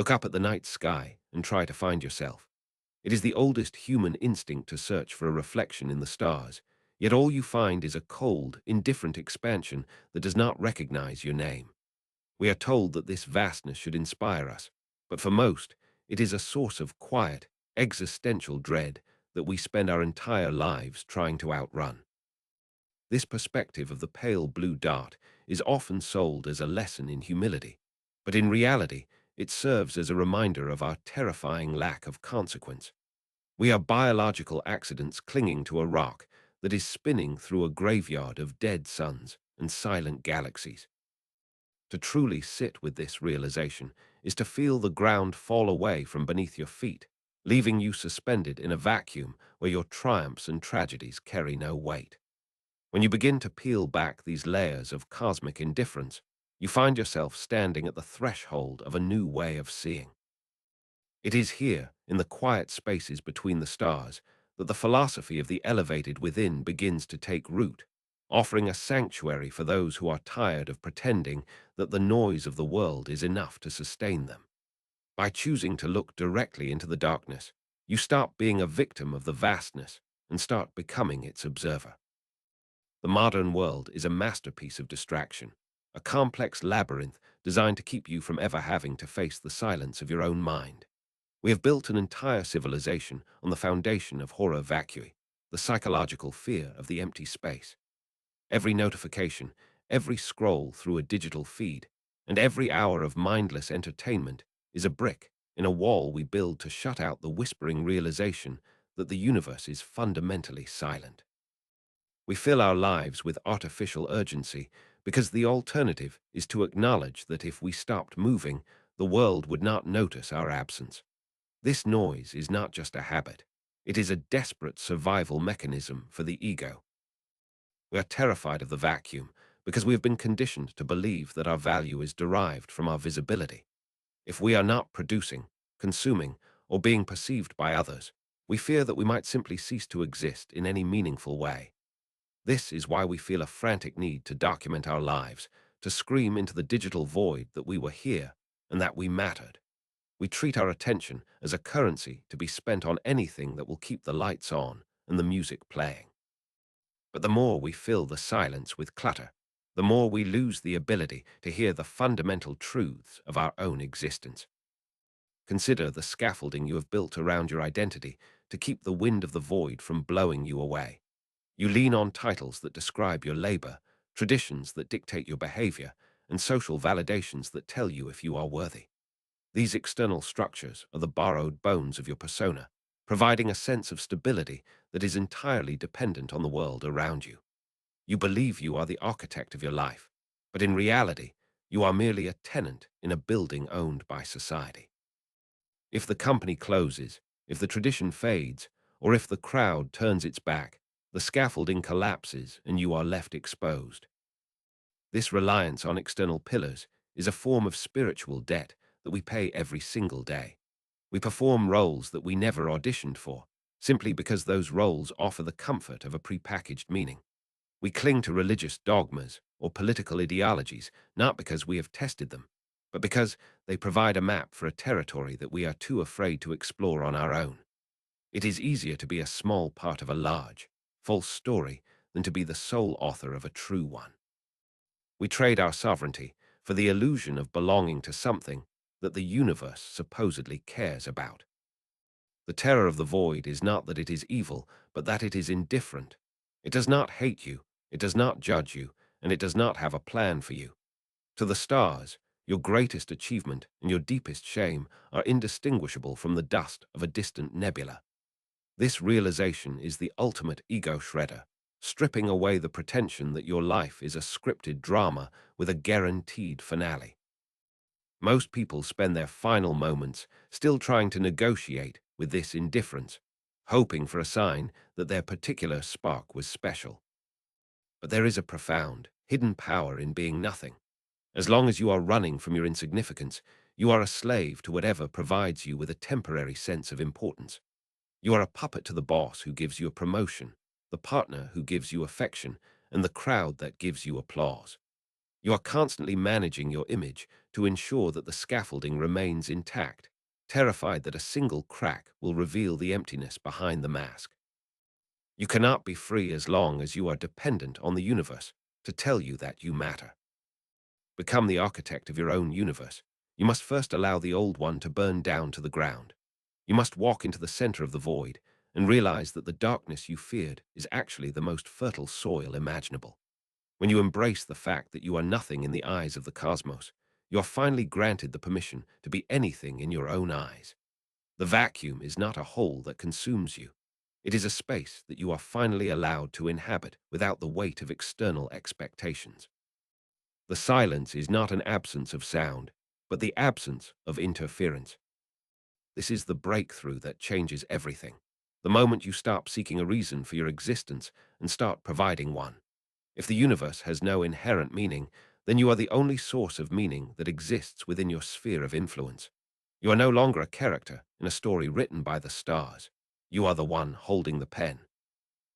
Look up at the night sky and try to find yourself. It is the oldest human instinct to search for a reflection in the stars, yet all you find is a cold, indifferent expansion that does not recognize your name. We are told that this vastness should inspire us, but for most, it is a source of quiet, existential dread that we spend our entire lives trying to outrun. This perspective of the pale blue dot is often sold as a lesson in humility, but in reality, it serves as a reminder of our terrifying lack of consequence. We are biological accidents clinging to a rock that is spinning through a graveyard of dead suns and silent galaxies. To truly sit with this realization is to feel the ground fall away from beneath your feet, leaving you suspended in a vacuum where your triumphs and tragedies carry no weight. When you begin to peel back these layers of cosmic indifference, you find yourself standing at the threshold of a new way of seeing. It is here, in the quiet spaces between the stars, that the philosophy of the elevated within begins to take root, offering a sanctuary for those who are tired of pretending that the noise of the world is enough to sustain them. By choosing to look directly into the darkness, you stop being a victim of the vastness and start becoming its observer. The modern world is a masterpiece of distraction, a complex labyrinth designed to keep you from ever having to face the silence of your own mind. We have built an entire civilization on the foundation of horror vacui, the psychological fear of the empty space. Every notification, every scroll through a digital feed, and every hour of mindless entertainment is a brick in a wall we build to shut out the whispering realization that the universe is fundamentally silent. We fill our lives with artificial urgency because the alternative is to acknowledge that if we stopped moving, the world would not notice our absence. This noise is not just a habit. It is a desperate survival mechanism for the ego. We are terrified of the vacuum because we have been conditioned to believe that our value is derived from our visibility. If we are not producing, consuming, or being perceived by others, we fear that we might simply cease to exist in any meaningful way. This is why we feel a frantic need to document our lives, to scream into the digital void that we were here and that we mattered. We treat our attention as a currency to be spent on anything that will keep the lights on and the music playing. But the more we fill the silence with clutter, the more we lose the ability to hear the fundamental truths of our own existence. Consider the scaffolding you have built around your identity to keep the wind of the void from blowing you away. You lean on titles that describe your labor, traditions that dictate your behavior, and social validations that tell you if you are worthy. These external structures are the borrowed bones of your persona, providing a sense of stability that is entirely dependent on the world around you. You believe you are the architect of your life, but in reality, you are merely a tenant in a building owned by society. If the company closes, if the tradition fades, or if the crowd turns its back, the scaffolding collapses and you are left exposed. This reliance on external pillars is a form of spiritual debt that we pay every single day. We perform roles that we never auditioned for, simply because those roles offer the comfort of a prepackaged meaning. We cling to religious dogmas or political ideologies not because we have tested them, but because they provide a map for a territory that we are too afraid to explore on our own. It is easier to be a small part of a large, false story than to be the sole author of a true one. We trade our sovereignty for the illusion of belonging to something that the universe supposedly cares about. The terror of the void is not that it is evil, but that it is indifferent. It does not hate you, it does not judge you, and it does not have a plan for you. To the stars, your greatest achievement and your deepest shame are indistinguishable from the dust of a distant nebula. This realization is the ultimate ego shredder, stripping away the pretension that your life is a scripted drama with a guaranteed finale. Most people spend their final moments still trying to negotiate with this indifference, hoping for a sign that their particular spark was special. But there is a profound, hidden power in being nothing. As long as you are running from your insignificance, you are a slave to whatever provides you with a temporary sense of importance. You are a puppet to the boss who gives you a promotion, the partner who gives you affection, and the crowd that gives you applause. You are constantly managing your image to ensure that the scaffolding remains intact, terrified that a single crack will reveal the emptiness behind the mask. You cannot be free as long as you are dependent on the universe to tell you that you matter. Become the architect of your own universe. You must first allow the old one to burn down to the ground. You must walk into the center of the void and realize that the darkness you feared is actually the most fertile soil imaginable. When you embrace the fact that you are nothing in the eyes of the cosmos, you are finally granted the permission to be anything in your own eyes. The vacuum is not a hole that consumes you. It is a space that you are finally allowed to inhabit without the weight of external expectations. The silence is not an absence of sound, but the absence of interference. This is the breakthrough that changes everything. The moment you stop seeking a reason for your existence and start providing one. If the universe has no inherent meaning, then you are the only source of meaning that exists within your sphere of influence. You are no longer a character in a story written by the stars. You are the one holding the pen.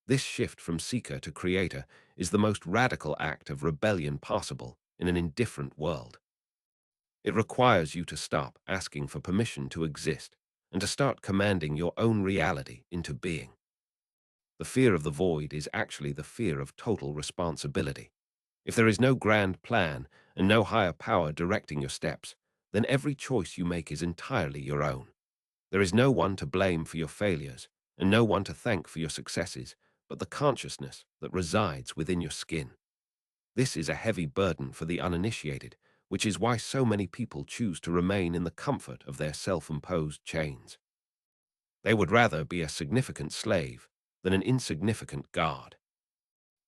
This shift from seeker to creator is the most radical act of rebellion possible in an indifferent world. It requires you to stop asking for permission to exist and to start commanding your own reality into being. The fear of the void is actually the fear of total responsibility. If there is no grand plan and no higher power directing your steps, then every choice you make is entirely your own. There is no one to blame for your failures and no one to thank for your successes, but the consciousness that resides within your skin. This is a heavy burden for the uninitiated, which is why so many people choose to remain in the comfort of their self-imposed chains. They would rather be a significant slave than an insignificant god.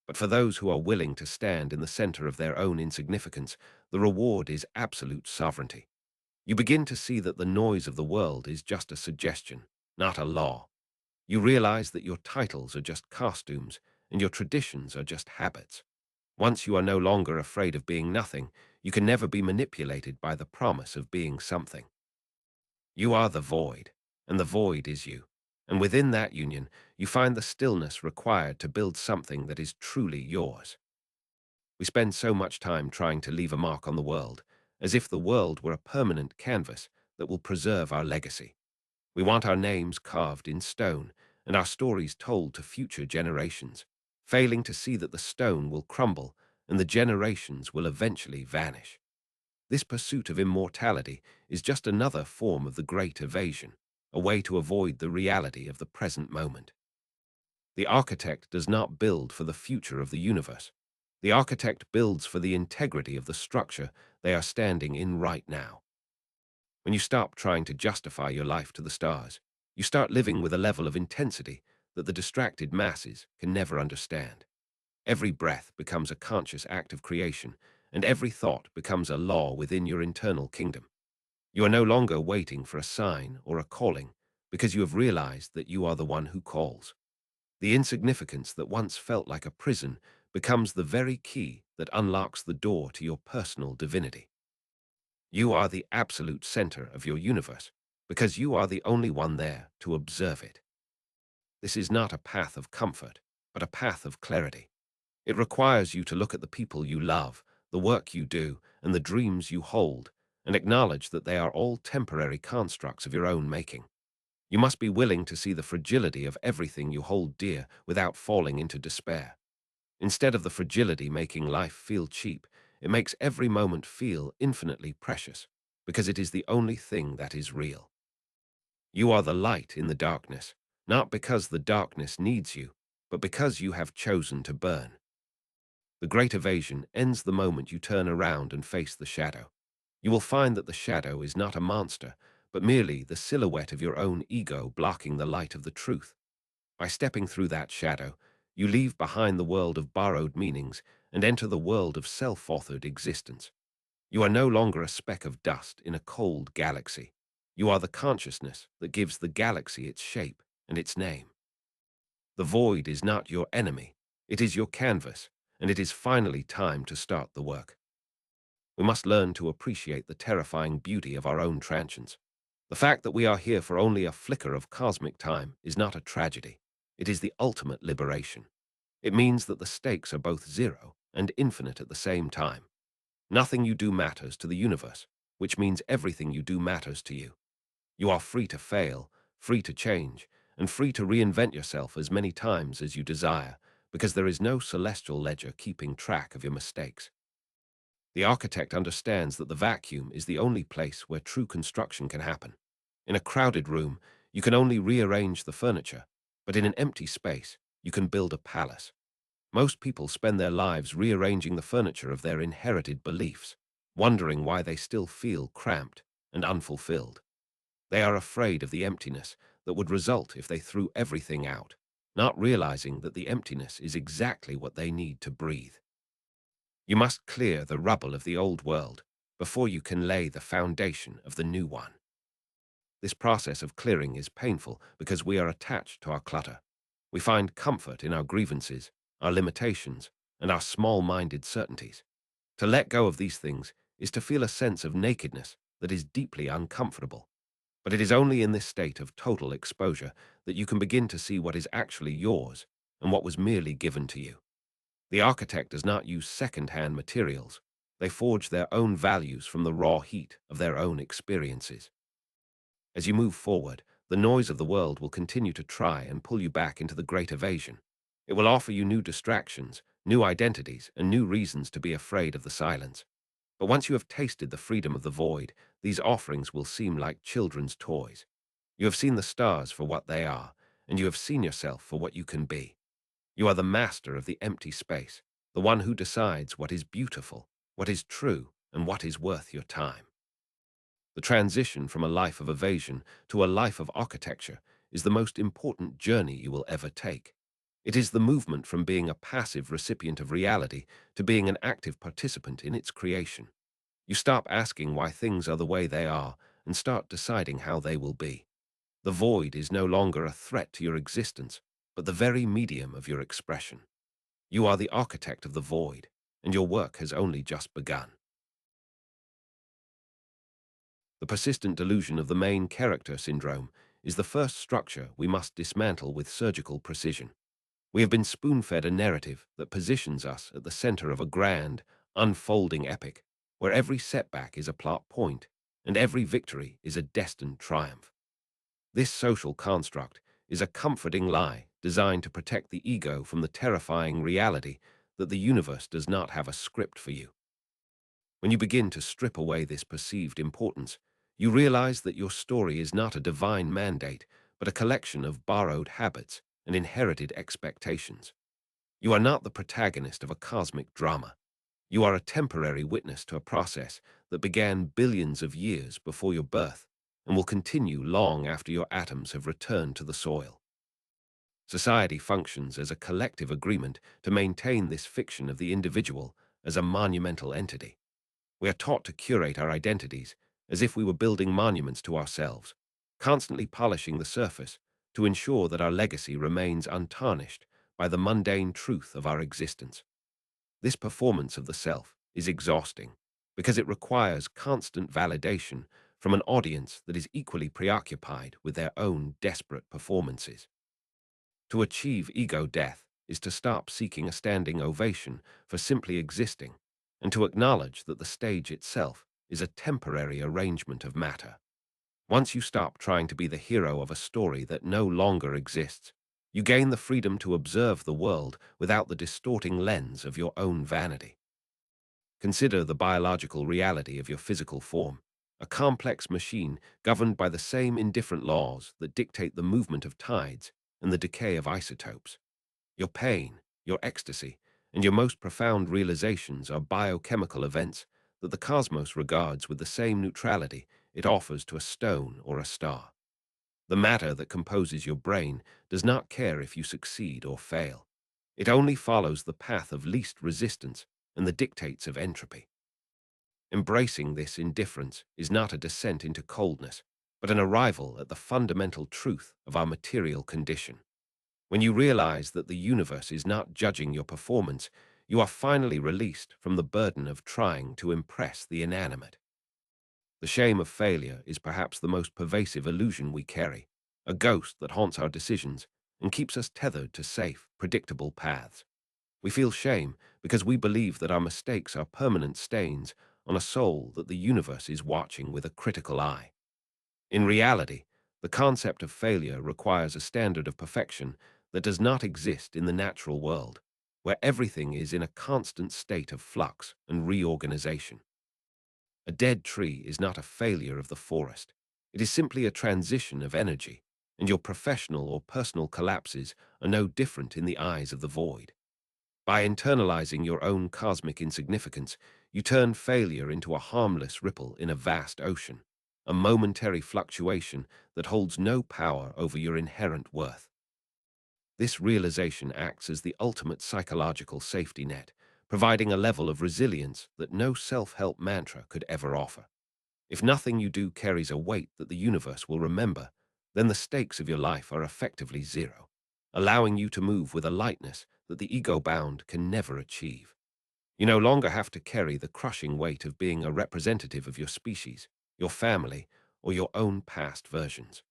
But for those who are willing to stand in the center of their own insignificance, the reward is absolute sovereignty. You begin to see that the noise of the world is just a suggestion, not a law. You realize that your titles are just costumes and your traditions are just habits. Once you are no longer afraid of being nothing, you can never be manipulated by the promise of being something. You are the void, and the void is you. And within that union, you find the stillness required to build something that is truly yours. We spend so much time trying to leave a mark on the world, as if the world were a permanent canvas that will preserve our legacy. We want our names carved in stone and our stories told to future generations, failing to see that the stone will crumble and the generations will eventually vanish. This pursuit of immortality is just another form of the great evasion, a way to avoid the reality of the present moment. The architect does not build for the future of the universe. The architect builds for the integrity of the structure they are standing in right now. When you stop trying to justify your life to the stars, you start living with a level of intensity that the distracted masses can never understand. Every breath becomes a conscious act of creation, and every thought becomes a law within your internal kingdom. You are no longer waiting for a sign or a calling, because you have realized that you are the one who calls. The insignificance that once felt like a prison becomes the very key that unlocks the door to your personal divinity. You are the absolute center of your universe, because you are the only one there to observe it. This is not a path of comfort, but a path of clarity. It requires you to look at the people you love, the work you do, and the dreams you hold, and acknowledge that they are all temporary constructs of your own making. You must be willing to see the fragility of everything you hold dear without falling into despair. Instead of the fragility making life feel cheap, it makes every moment feel infinitely precious, because it is the only thing that is real. You are the light in the darkness, not because the darkness needs you, but because you have chosen to burn. The great evasion ends the moment you turn around and face the shadow. You will find that the shadow is not a monster, but merely the silhouette of your own ego blocking the light of the truth. By stepping through that shadow, you leave behind the world of borrowed meanings and enter the world of self-authored existence. You are no longer a speck of dust in a cold galaxy. You are the consciousness that gives the galaxy its shape and its name. The void is not your enemy. It is your canvas, and it is finally time to start the work. We must learn to appreciate the terrifying beauty of our own transience. The fact that we are here for only a flicker of cosmic time is not a tragedy. It is the ultimate liberation. It means that the stakes are both zero and infinite at the same time. Nothing you do matters to the universe, which means everything you do matters to you. You are free to fail, free to change, and free to reinvent yourself as many times as you desire, because there is no celestial ledger keeping track of your mistakes. The architect understands that the vacuum is the only place where true construction can happen. In a crowded room, you can only rearrange the furniture, but in an empty space, you can build a palace. Most people spend their lives rearranging the furniture of their inherited beliefs, wondering why they still feel cramped and unfulfilled. They are afraid of the emptiness that would result if they threw everything out, not realizing that the emptiness is exactly what they need to breathe. You must clear the rubble of the old world before you can lay the foundation of the new one. This process of clearing is painful because we are attached to our clutter. We find comfort in our grievances, our limitations, and our small-minded certainties. To let go of these things is to feel a sense of nakedness that is deeply uncomfortable. But it is only in this state of total exposure that you can begin to see what is actually yours and what was merely given to you. The architect does not use second-hand materials. They forge their own values from the raw heat of their own experiences. As you move forward, the noise of the world will continue to try and pull you back into the great evasion. It will offer you new distractions, new identities, and new reasons to be afraid of the silence. But once you have tasted the freedom of the void, these offerings will seem like children's toys. You have seen the stars for what they are, and you have seen yourself for what you can be. You are the master of the empty space, the one who decides what is beautiful, what is true, and what is worth your time. The transition from a life of evasion to a life of architecture is the most important journey you will ever take. It is the movement from being a passive recipient of reality to being an active participant in its creation. You stop asking why things are the way they are and start deciding how they will be. The void is no longer a threat to your existence, but the very medium of your expression. You are the architect of the void, and your work has only just begun. The persistent delusion of the main character syndrome is the first structure we must dismantle with surgical precision. We have been spoon-fed a narrative that positions us at the center of a grand, unfolding epic, where every setback is a plot point, and every victory is a destined triumph. This social construct is a comforting lie designed to protect the ego from the terrifying reality that the universe does not have a script for you. When you begin to strip away this perceived importance, you realize that your story is not a divine mandate, but a collection of borrowed habits and inherited expectations. You are not the protagonist of a cosmic drama. You are a temporary witness to a process that began billions of years before your birth and will continue long after your atoms have returned to the soil. Society functions as a collective agreement to maintain this fiction of the individual as a monumental entity. We are taught to curate our identities as if we were building monuments to ourselves, constantly polishing the surface to ensure that our legacy remains untarnished by the mundane truth of our existence. This performance of the self is exhausting because it requires constant validation from an audience that is equally preoccupied with their own desperate performances. To achieve ego death is to stop seeking a standing ovation for simply existing and to acknowledge that the stage itself is a temporary arrangement of matter. Once you stop trying to be the hero of a story that no longer exists, you gain the freedom to observe the world without the distorting lens of your own vanity. Consider the biological reality of your physical form, a complex machine governed by the same indifferent laws that dictate the movement of tides and the decay of isotopes. Your pain, your ecstasy, and your most profound realizations are biochemical events that the cosmos regards with the same neutrality it offers to a stone or a star. The matter that composes your brain does not care if you succeed or fail. It only follows the path of least resistance and the dictates of entropy. Embracing this indifference is not a descent into coldness, but an arrival at the fundamental truth of our material condition. When you realize that the universe is not judging your performance, you are finally released from the burden of trying to impress the inanimate. The shame of failure is perhaps the most pervasive illusion we carry, a ghost that haunts our decisions and keeps us tethered to safe, predictable paths. We feel shame because we believe that our mistakes are permanent stains on a soul that the universe is watching with a critical eye. In reality, the concept of failure requires a standard of perfection that does not exist in the natural world, where everything is in a constant state of flux and reorganization. A dead tree is not a failure of the forest. It is simply a transition of energy, and your professional or personal collapses are no different in the eyes of the void. By internalizing your own cosmic insignificance, you turn failure into a harmless ripple in a vast ocean, a momentary fluctuation that holds no power over your inherent worth. This realization acts as the ultimate psychological safety net, providing a level of resilience that no self-help mantra could ever offer. If nothing you do carries a weight that the universe will remember, then the stakes of your life are effectively zero, allowing you to move with a lightness that the ego-bound can never achieve. You no longer have to carry the crushing weight of being a representative of your species, your family, or your own past versions.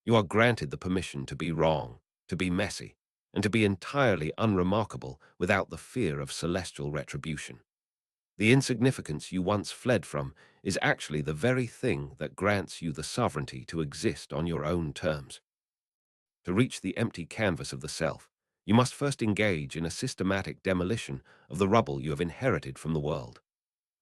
You are granted the permission to be wrong, to be messy, and to be entirely unremarkable without the fear of celestial retribution. The insignificance you once fled from is actually the very thing that grants you the sovereignty to exist on your own terms. To reach the empty canvas of the self, you must first engage in a systematic demolition of the rubble you have inherited from the world.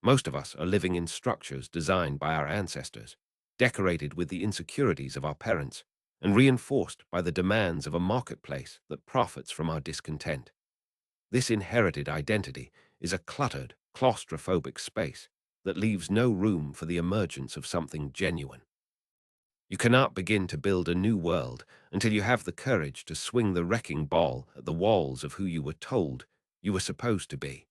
Most of us are living in structures designed by our ancestors, decorated with the insecurities of our parents, and reinforced by the demands of a marketplace that profits from our discontent. This inherited identity is a cluttered, claustrophobic space that leaves no room for the emergence of something genuine. You cannot begin to build a new world until you have the courage to swing the wrecking ball at the walls of who you were told you were supposed to be.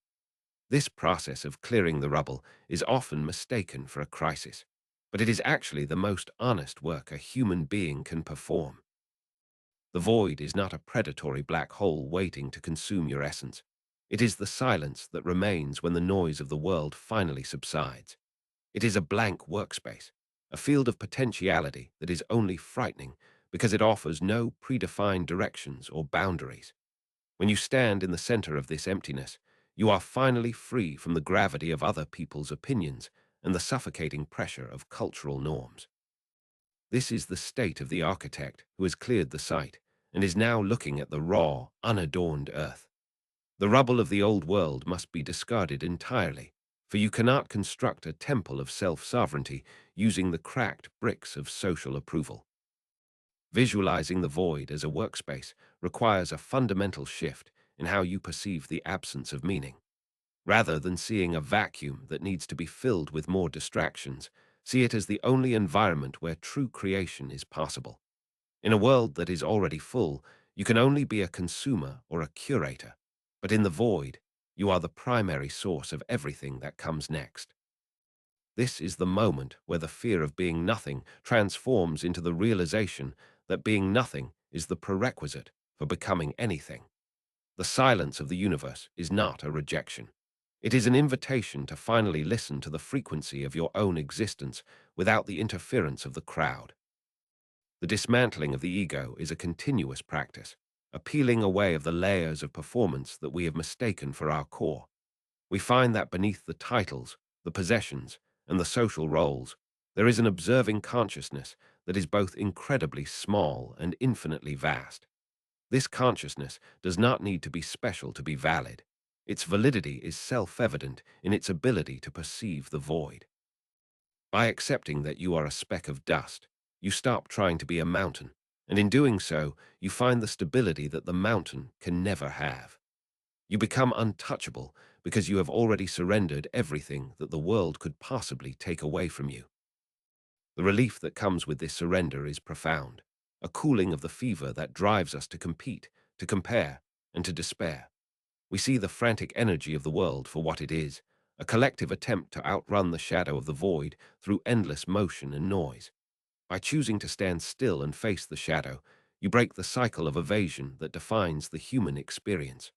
This process of clearing the rubble is often mistaken for a crisis, but it is actually the most honest work a human being can perform. The void is not a predatory black hole waiting to consume your essence. It is the silence that remains when the noise of the world finally subsides. It is a blank workspace, a field of potentiality that is only frightening because it offers no predefined directions or boundaries. When you stand in the center of this emptiness, you are finally free from the gravity of other people's opinions and the suffocating pressure of cultural norms. This is the state of the architect who has cleared the site and is now looking at the raw, unadorned earth. The rubble of the old world must be discarded entirely, for you cannot construct a temple of self-sovereignty using the cracked bricks of social approval. Visualizing the void as a workspace requires a fundamental shift in how you perceive the absence of meaning. Rather than seeing a vacuum that needs to be filled with more distractions, see it as the only environment where true creation is possible. In a world that is already full, you can only be a consumer or a curator. But in the void, you are the primary source of everything that comes next. This is the moment where the fear of being nothing transforms into the realization that being nothing is the prerequisite for becoming anything. The silence of the universe is not a rejection. It is an invitation to finally listen to the frequency of your own existence without the interference of the crowd. The dismantling of the ego is a continuous practice, a peeling away of the layers of performance that we have mistaken for our core. We find that beneath the titles, the possessions, and the social roles, there is an observing consciousness that is both incredibly small and infinitely vast. This consciousness does not need to be special to be valid. Its validity is self-evident in its ability to perceive the void. By accepting that you are a speck of dust, you stop trying to be a mountain, and in doing so, you find the stability that the mountain can never have. You become untouchable because you have already surrendered everything that the world could possibly take away from you. The relief that comes with this surrender is profound, a cooling of the fever that drives us to compete, to compare, and to despair. We see the frantic energy of the world for what it is, a collective attempt to outrun the shadow of the void through endless motion and noise. By choosing to stand still and face the shadow, you break the cycle of evasion that defines the human experience.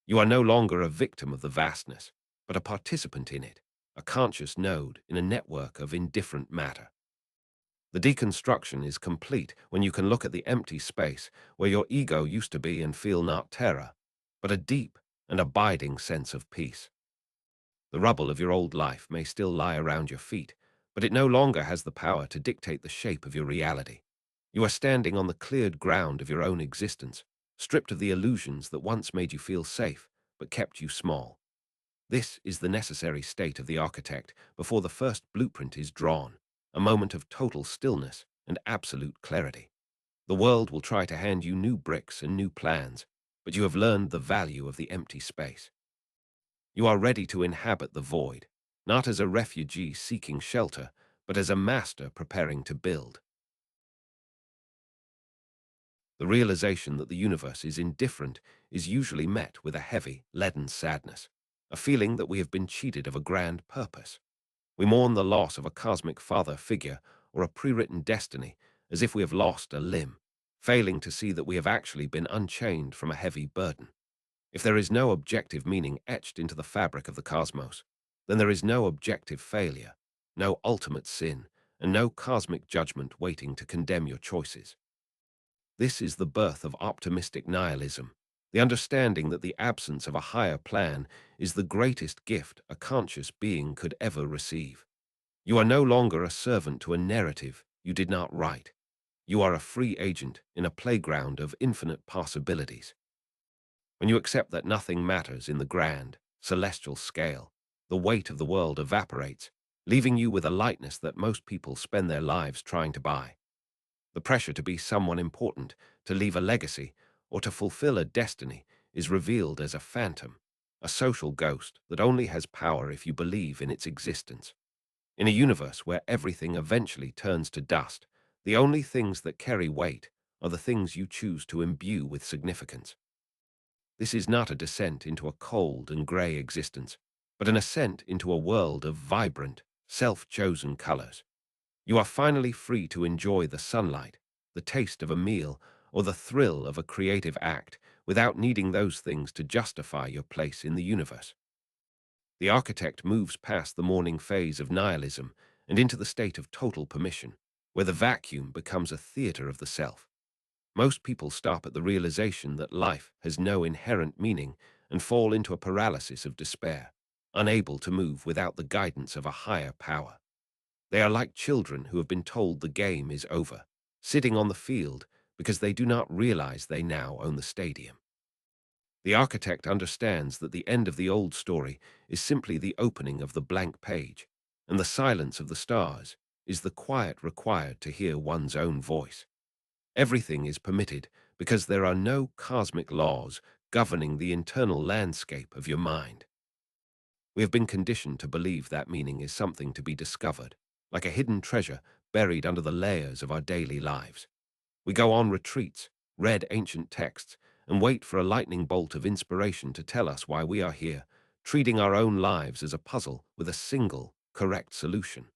You are no longer a victim of the vastness, but a participant in it, a conscious node in a network of indifferent matter. The deconstruction is complete when you can look at the empty space where your ego used to be and feel not terror, but a deep, and abiding sense of peace. The rubble of your old life may still lie around your feet, but it no longer has the power to dictate the shape of your reality. You are standing on the cleared ground of your own existence, stripped of the illusions that once made you feel safe, but kept you small. This is the necessary state of the architect before the first blueprint is drawn, a moment of total stillness and absolute clarity. The world will try to hand you new bricks and new plans, but you have learned the value of the empty space. You are ready to inhabit the void, not as a refugee seeking shelter, but as a master preparing to build. The realization that the universe is indifferent is usually met with a heavy, leaden sadness, a feeling that we have been cheated of a grand purpose. We mourn the loss of a cosmic father figure or a pre-written destiny as if we have lost a limb, failing to see that we have actually been unchained from a heavy burden. If there is no objective meaning etched into the fabric of the cosmos, then there is no objective failure, no ultimate sin, and no cosmic judgment waiting to condemn your choices. This is the birth of optimistic nihilism, the understanding that the absence of a higher plan is the greatest gift a conscious being could ever receive. You are no longer a servant to a narrative you did not write. You are a free agent in a playground of infinite possibilities. When you accept that nothing matters in the grand, celestial scale, the weight of the world evaporates, leaving you with a lightness that most people spend their lives trying to buy. The pressure to be someone important, to leave a legacy, or to fulfill a destiny is revealed as a phantom, a social ghost that only has power if you believe in its existence. In a universe where everything eventually turns to dust, the only things that carry weight are the things you choose to imbue with significance. This is not a descent into a cold and grey existence, but an ascent into a world of vibrant, self-chosen colors. You are finally free to enjoy the sunlight, the taste of a meal, or the thrill of a creative act without needing those things to justify your place in the universe. The architect moves past the morning phase of nihilism and into the state of total permission, where the vacuum becomes a theater of the self. Most people stop at the realization that life has no inherent meaning and fall into a paralysis of despair, unable to move without the guidance of a higher power. They are like children who have been told the game is over, sitting on the field because they do not realize they now own the stadium. The architect understands that the end of the old story is simply the opening of the blank page, and the silence of the stars is the quiet required to hear one's own voice. Everything is permitted because there are no cosmic laws governing the internal landscape of your mind. We have been conditioned to believe that meaning is something to be discovered, like a hidden treasure buried under the layers of our daily lives. We go on retreats, read ancient texts, and wait for a lightning bolt of inspiration to tell us why we are here, treating our own lives as a puzzle with a single, correct solution.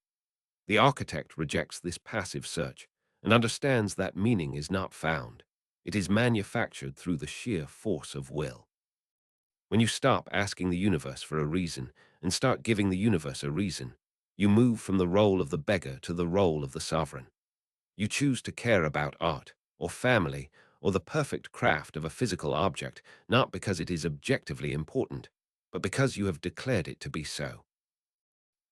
The architect rejects this passive search and understands that meaning is not found. It is manufactured through the sheer force of will. When you stop asking the universe for a reason and start giving the universe a reason, you move from the role of the beggar to the role of the sovereign. You choose to care about art, or family, or the perfect craft of a physical object, not because it is objectively important, but because you have declared it to be so.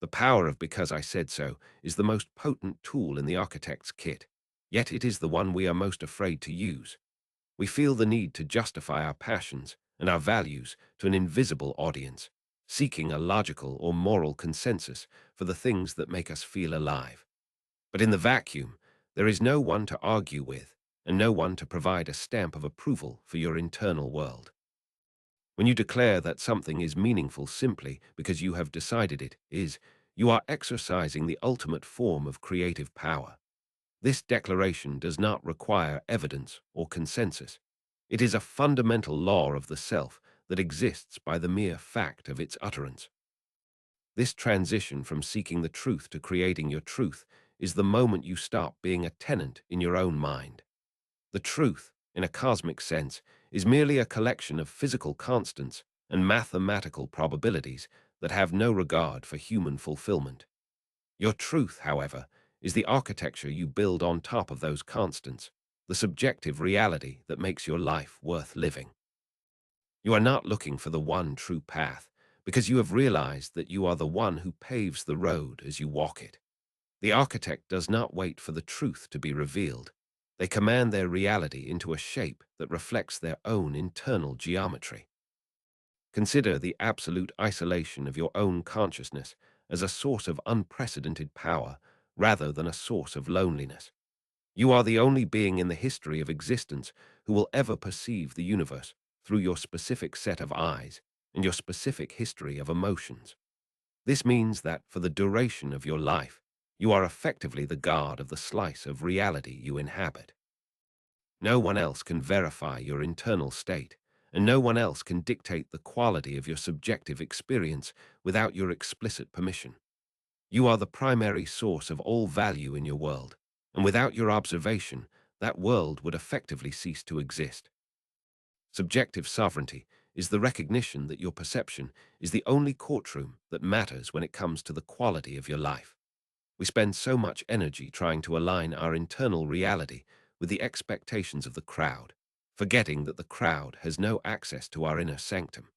The power of "because I said so" is the most potent tool in the architect's kit, yet it is the one we are most afraid to use. We feel the need to justify our passions and our values to an invisible audience, seeking a logical or moral consensus for the things that make us feel alive. But in the vacuum, there is no one to argue with and no one to provide a stamp of approval for your internal world. When you declare that something is meaningful simply because you have decided it is, you are exercising the ultimate form of creative power. This declaration does not require evidence or consensus. It is a fundamental law of the self that exists by the mere fact of its utterance. This transition from seeking the truth to creating your truth is the moment you stop being a tenant in your own mind. The truth, in a cosmic sense, is merely a collection of physical constants and mathematical probabilities that have no regard for human fulfillment. Your truth, however, is the architecture you build on top of those constants, the subjective reality that makes your life worth living. You are not looking for the one true path, because you have realized that you are the one who paves the road as you walk it. The architect does not wait for the truth to be revealed. They command their reality into a shape that reflects their own internal geometry. Consider the absolute isolation of your own consciousness as a source of unprecedented power rather than a source of loneliness. You are the only being in the history of existence who will ever perceive the universe through your specific set of eyes and your specific history of emotions. This means that for the duration of your life, you are effectively the guard of the slice of reality you inhabit. No one else can verify your internal state, and no one else can dictate the quality of your subjective experience without your explicit permission. You are the primary source of all value in your world, and without your observation, that world would effectively cease to exist. Subjective sovereignty is the recognition that your perception is the only courtroom that matters when it comes to the quality of your life. We spend so much energy trying to align our internal reality with the expectations of the crowd, forgetting that the crowd has no access to our inner sanctum.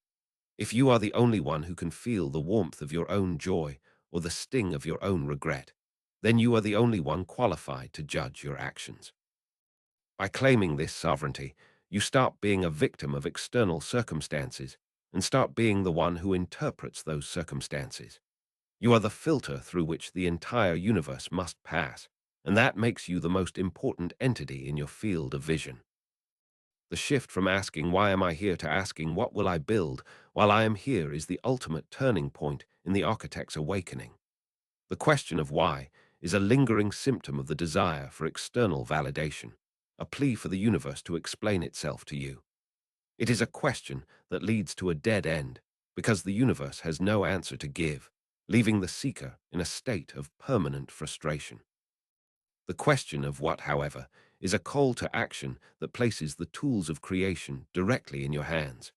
If you are the only one who can feel the warmth of your own joy or the sting of your own regret, then you are the only one qualified to judge your actions. By claiming this sovereignty, you stop being a victim of external circumstances and start being the one who interprets those circumstances. You are the filter through which the entire universe must pass, and that makes you the most important entity in your field of vision. The shift from asking, "Why am I here?" to asking, "What will I build while I am here?" is the ultimate turning point in the architect's awakening. The question of why is a lingering symptom of the desire for external validation, a plea for the universe to explain itself to you. It is a question that leads to a dead end because the universe has no answer to give, leaving the seeker in a state of permanent frustration. The question of what, however, is a call to action that places the tools of creation directly in your hands.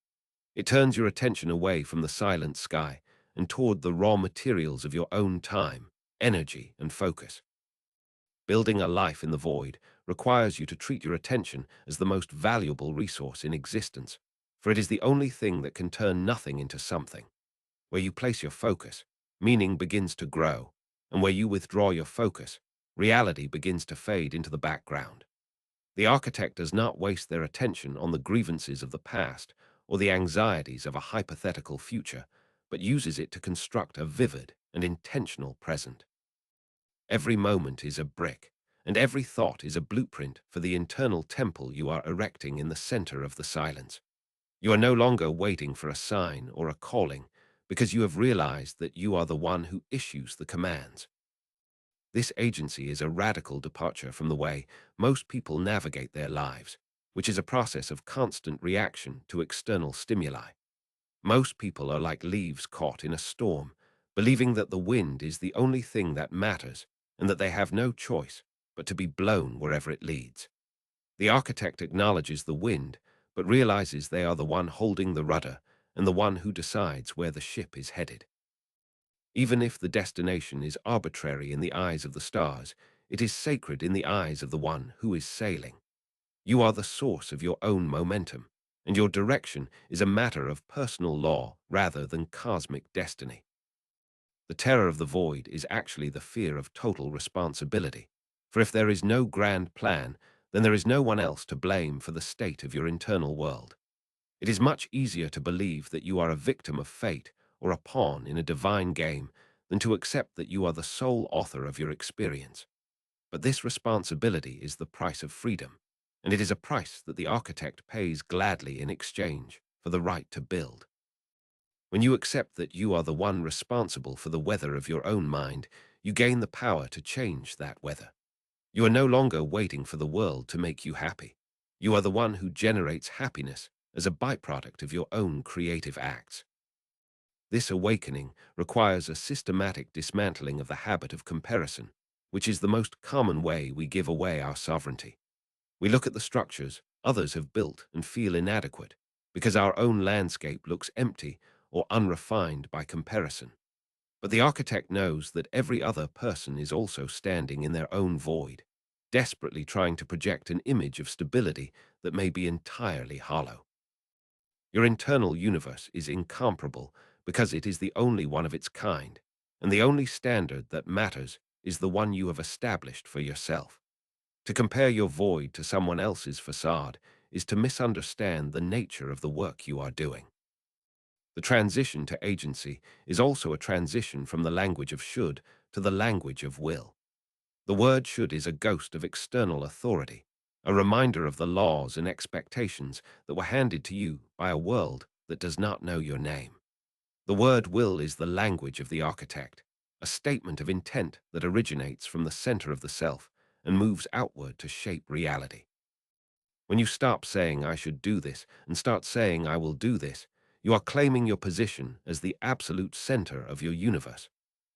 It turns your attention away from the silent sky and toward the raw materials of your own time, energy, and focus. Building a life in the void requires you to treat your attention as the most valuable resource in existence, for it is the only thing that can turn nothing into something. Where you place your focus, meaning begins to grow, and where you withdraw your focus, reality begins to fade into the background. The architect does not waste their attention on the grievances of the past or the anxieties of a hypothetical future, but uses it to construct a vivid and intentional present. Every moment is a brick, and every thought is a blueprint for the internal temple you are erecting in the center of the silence. You are no longer waiting for a sign or a calling, because you have realized that you are the one who issues the commands. This agency is a radical departure from the way most people navigate their lives, which is a process of constant reaction to external stimuli. Most people are like leaves caught in a storm, believing that the wind is the only thing that matters and that they have no choice but to be blown wherever it leads. The architect acknowledges the wind, but realizes they are the one holding the rudder and the one who decides where the ship is headed. Even if the destination is arbitrary in the eyes of the stars, it is sacred in the eyes of the one who is sailing. You are the source of your own momentum, and your direction is a matter of personal law rather than cosmic destiny. The terror of the void is actually the fear of total responsibility, for if there is no grand plan, then there is no one else to blame for the state of your internal world. It is much easier to believe that you are a victim of fate or a pawn in a divine game than to accept that you are the sole author of your experience. But this responsibility is the price of freedom, and it is a price that the architect pays gladly in exchange for the right to build. When you accept that you are the one responsible for the weather of your own mind, you gain the power to change that weather. You are no longer waiting for the world to make you happy. You are the one who generates happiness as a byproduct of your own creative acts. This awakening requires a systematic dismantling of the habit of comparison, which is the most common way we give away our sovereignty. We look at the structures others have built and feel inadequate because our own landscape looks empty or unrefined by comparison. But the architect knows that every other person is also standing in their own void, desperately trying to project an image of stability that may be entirely hollow. Your internal universe is incomparable because it is the only one of its kind, and the only standard that matters is the one you have established for yourself. To compare your void to someone else's facade is to misunderstand the nature of the work you are doing. The transition to agency is also a transition from the language of should to the language of will. The word should is a ghost of external authority, a reminder of the laws and expectations that were handed to you by a world that does not know your name. The word will is the language of the architect, a statement of intent that originates from the center of the self and moves outward to shape reality. When you stop saying I should do this and start saying I will do this, you are claiming your position as the absolute center of your universe.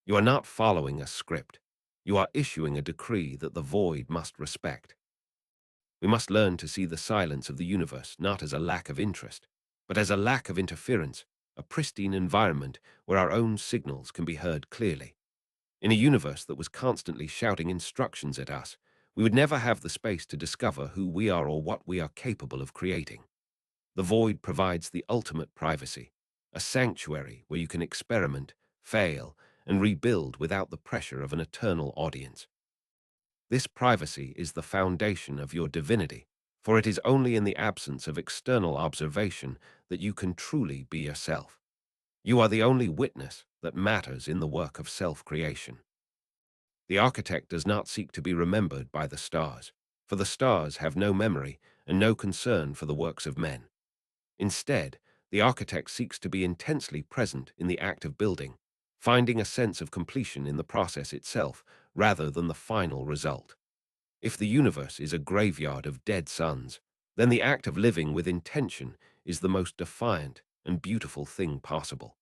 You are not following a script. You are issuing a decree that the void must respect. We must learn to see the silence of the universe not as a lack of interest, but as a lack of interference, a pristine environment where our own signals can be heard clearly. In a universe that was constantly shouting instructions at us, we would never have the space to discover who we are or what we are capable of creating. The void provides the ultimate privacy, a sanctuary where you can experiment, fail, and rebuild without the pressure of an eternal audience. This privacy is the foundation of your divinity, for it is only in the absence of external observation that you can truly be yourself. You are the only witness that matters in the work of self-creation. The architect does not seek to be remembered by the stars, for the stars have no memory and no concern for the works of men. Instead, the architect seeks to be intensely present in the act of building, finding a sense of completion in the process itself rather than the final result. If the universe is a graveyard of dead suns, then the act of living with intention is the most defiant and beautiful thing possible.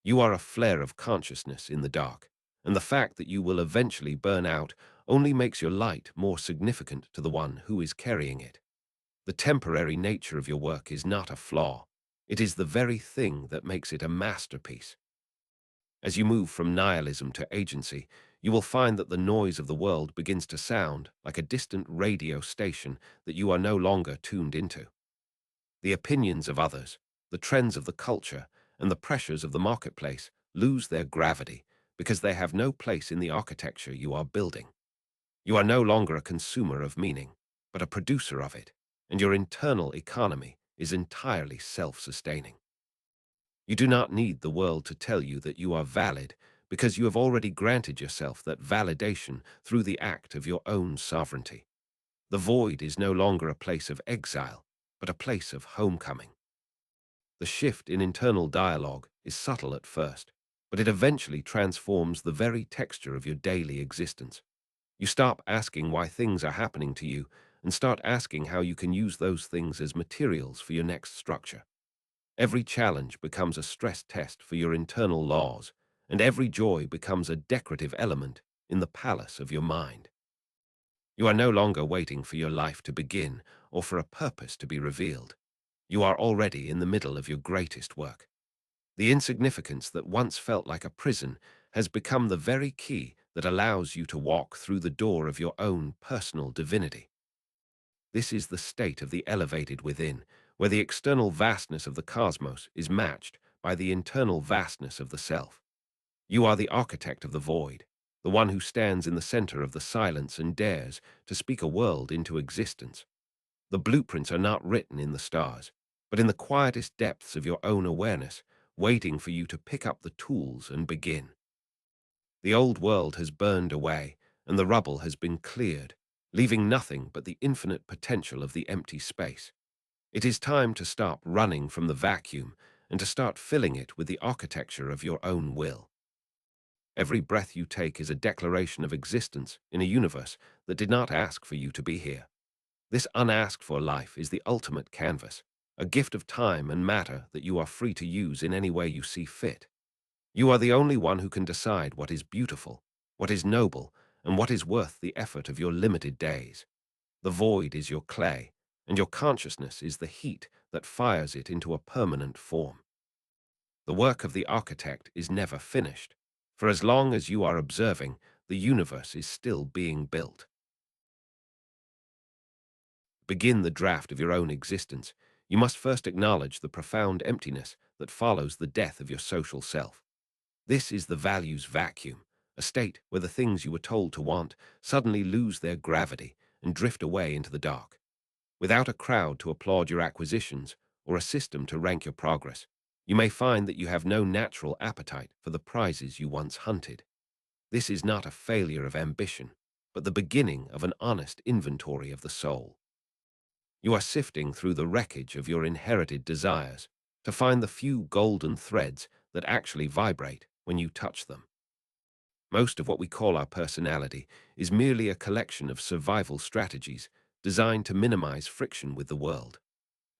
You are a flare of consciousness in the dark, and the fact that you will eventually burn out only makes your light more significant to the one who is carrying it. The temporary nature of your work is not a flaw. It is the very thing that makes it a masterpiece. As you move from nihilism to agency, you will find that the noise of the world begins to sound like a distant radio station that you are no longer tuned into. The opinions of others, the trends of the culture, and the pressures of the marketplace lose their gravity because they have no place in the architecture you are building. You are no longer a consumer of meaning, but a producer of it, and your internal economy is entirely self-sustaining. You do not need the world to tell you that you are valid because you have already granted yourself that validation through the act of your own sovereignty. The void is no longer a place of exile, but a place of homecoming. The shift in internal dialogue is subtle at first, but it eventually transforms the very texture of your daily existence. You stop asking why things are happening to you and start asking how you can use those things as materials for your next structure. Every challenge becomes a stress test for your internal laws, and every joy becomes a decorative element in the palace of your mind. You are no longer waiting for your life to begin or for a purpose to be revealed. You are already in the middle of your greatest work. The insignificance that once felt like a prison has become the very key that allows you to walk through the door of your own personal divinity. This is the state of the elevated within, where the external vastness of the cosmos is matched by the internal vastness of the self. You are the architect of the void, the one who stands in the center of the silence and dares to speak a world into existence. The blueprints are not written in the stars, but in the quietest depths of your own awareness, waiting for you to pick up the tools and begin. The old world has burned away, and the rubble has been cleared, leaving nothing but the infinite potential of the empty space. It is time to stop running from the vacuum and to start filling it with the architecture of your own will. Every breath you take is a declaration of existence in a universe that did not ask for you to be here. This unasked-for life is the ultimate canvas, a gift of time and matter that you are free to use in any way you see fit. You are the only one who can decide what is beautiful, what is noble, and what is worth the effort of your limited days. The void is your clay, and your consciousness is the heat that fires it into a permanent form. The work of the architect is never finished, for as long as you are observing, the universe is still being built. Begin the draft of your own existence. you must first acknowledge the profound emptiness that follows the death of your social self. This is the values vacuum, a state where the things you were told to want suddenly lose their gravity and drift away into the dark. Without a crowd to applaud your acquisitions or a system to rank your progress, you may find that you have no natural appetite for the prizes you once hunted. This is not a failure of ambition, but the beginning of an honest inventory of the soul. You are sifting through the wreckage of your inherited desires to find the few golden threads that actually vibrate when you touch them. Most of what we call our personality is merely a collection of survival strategies designed to minimize friction with the world.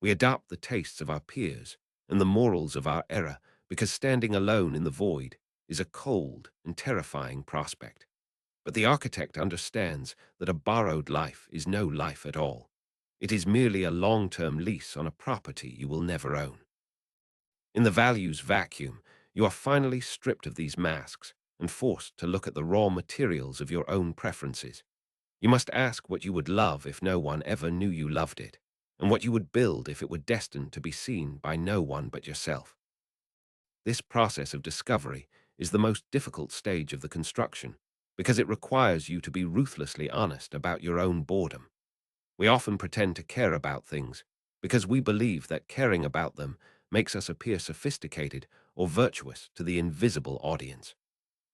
We adopt the tastes of our peers and the morals of our era because standing alone in the void is a cold and terrifying prospect. But the architect understands that a borrowed life is no life at all. It is merely a long-term lease on a property you will never own. In the values vacuum, you are finally stripped of these masks and forced to look at the raw materials of your own preferences. You must ask what you would love if no one ever knew you loved it, and what you would build if it were destined to be seen by no one but yourself. This process of discovery is the most difficult stage of the construction, because it requires you to be ruthlessly honest about your own boredom. We often pretend to care about things because we believe that caring about them makes us appear sophisticated or virtuous to the invisible audience.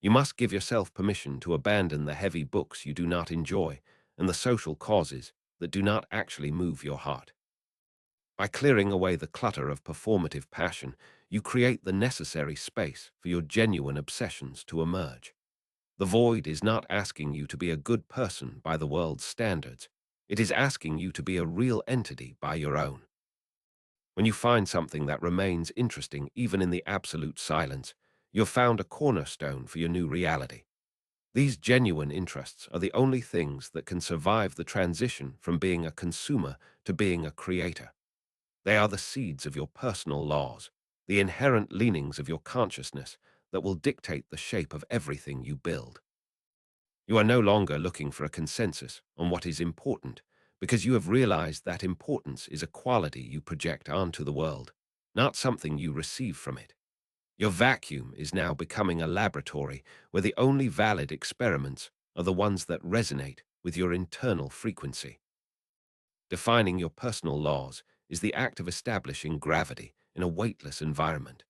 You must give yourself permission to abandon the heavy books you do not enjoy and the social causes that do not actually move your heart. By clearing away the clutter of performative passion, you create the necessary space for your genuine obsessions to emerge. The void is not asking you to be a good person by the world's standards. It is asking you to be a real entity by your own. When you find something that remains interesting even in the absolute silence, you've found a cornerstone for your new reality. These genuine interests are the only things that can survive the transition from being a consumer to being a creator. They are the seeds of your personal laws, the inherent leanings of your consciousness that will dictate the shape of everything you build. You are no longer looking for a consensus on what is important, because you have realized that importance is a quality you project onto the world, not something you receive from it. Your vacuum is now becoming a laboratory where the only valid experiments are the ones that resonate with your internal frequency. Defining your personal laws is the act of establishing gravity in a weightless environment.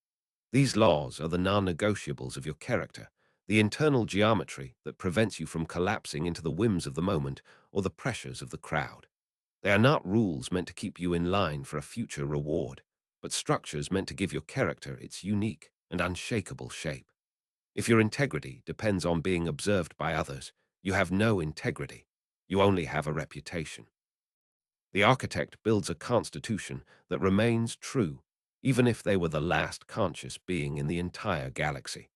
These laws are the non-negotiables of your character, the internal geometry that prevents you from collapsing into the whims of the moment or the pressures of the crowd. They are not rules meant to keep you in line for a future reward, but structures meant to give your character its unique and unshakable shape. If your integrity depends on being observed by others, you have no integrity. You only have a reputation. The architect builds a constitution that remains true, even if they were the last conscious being in the entire galaxy.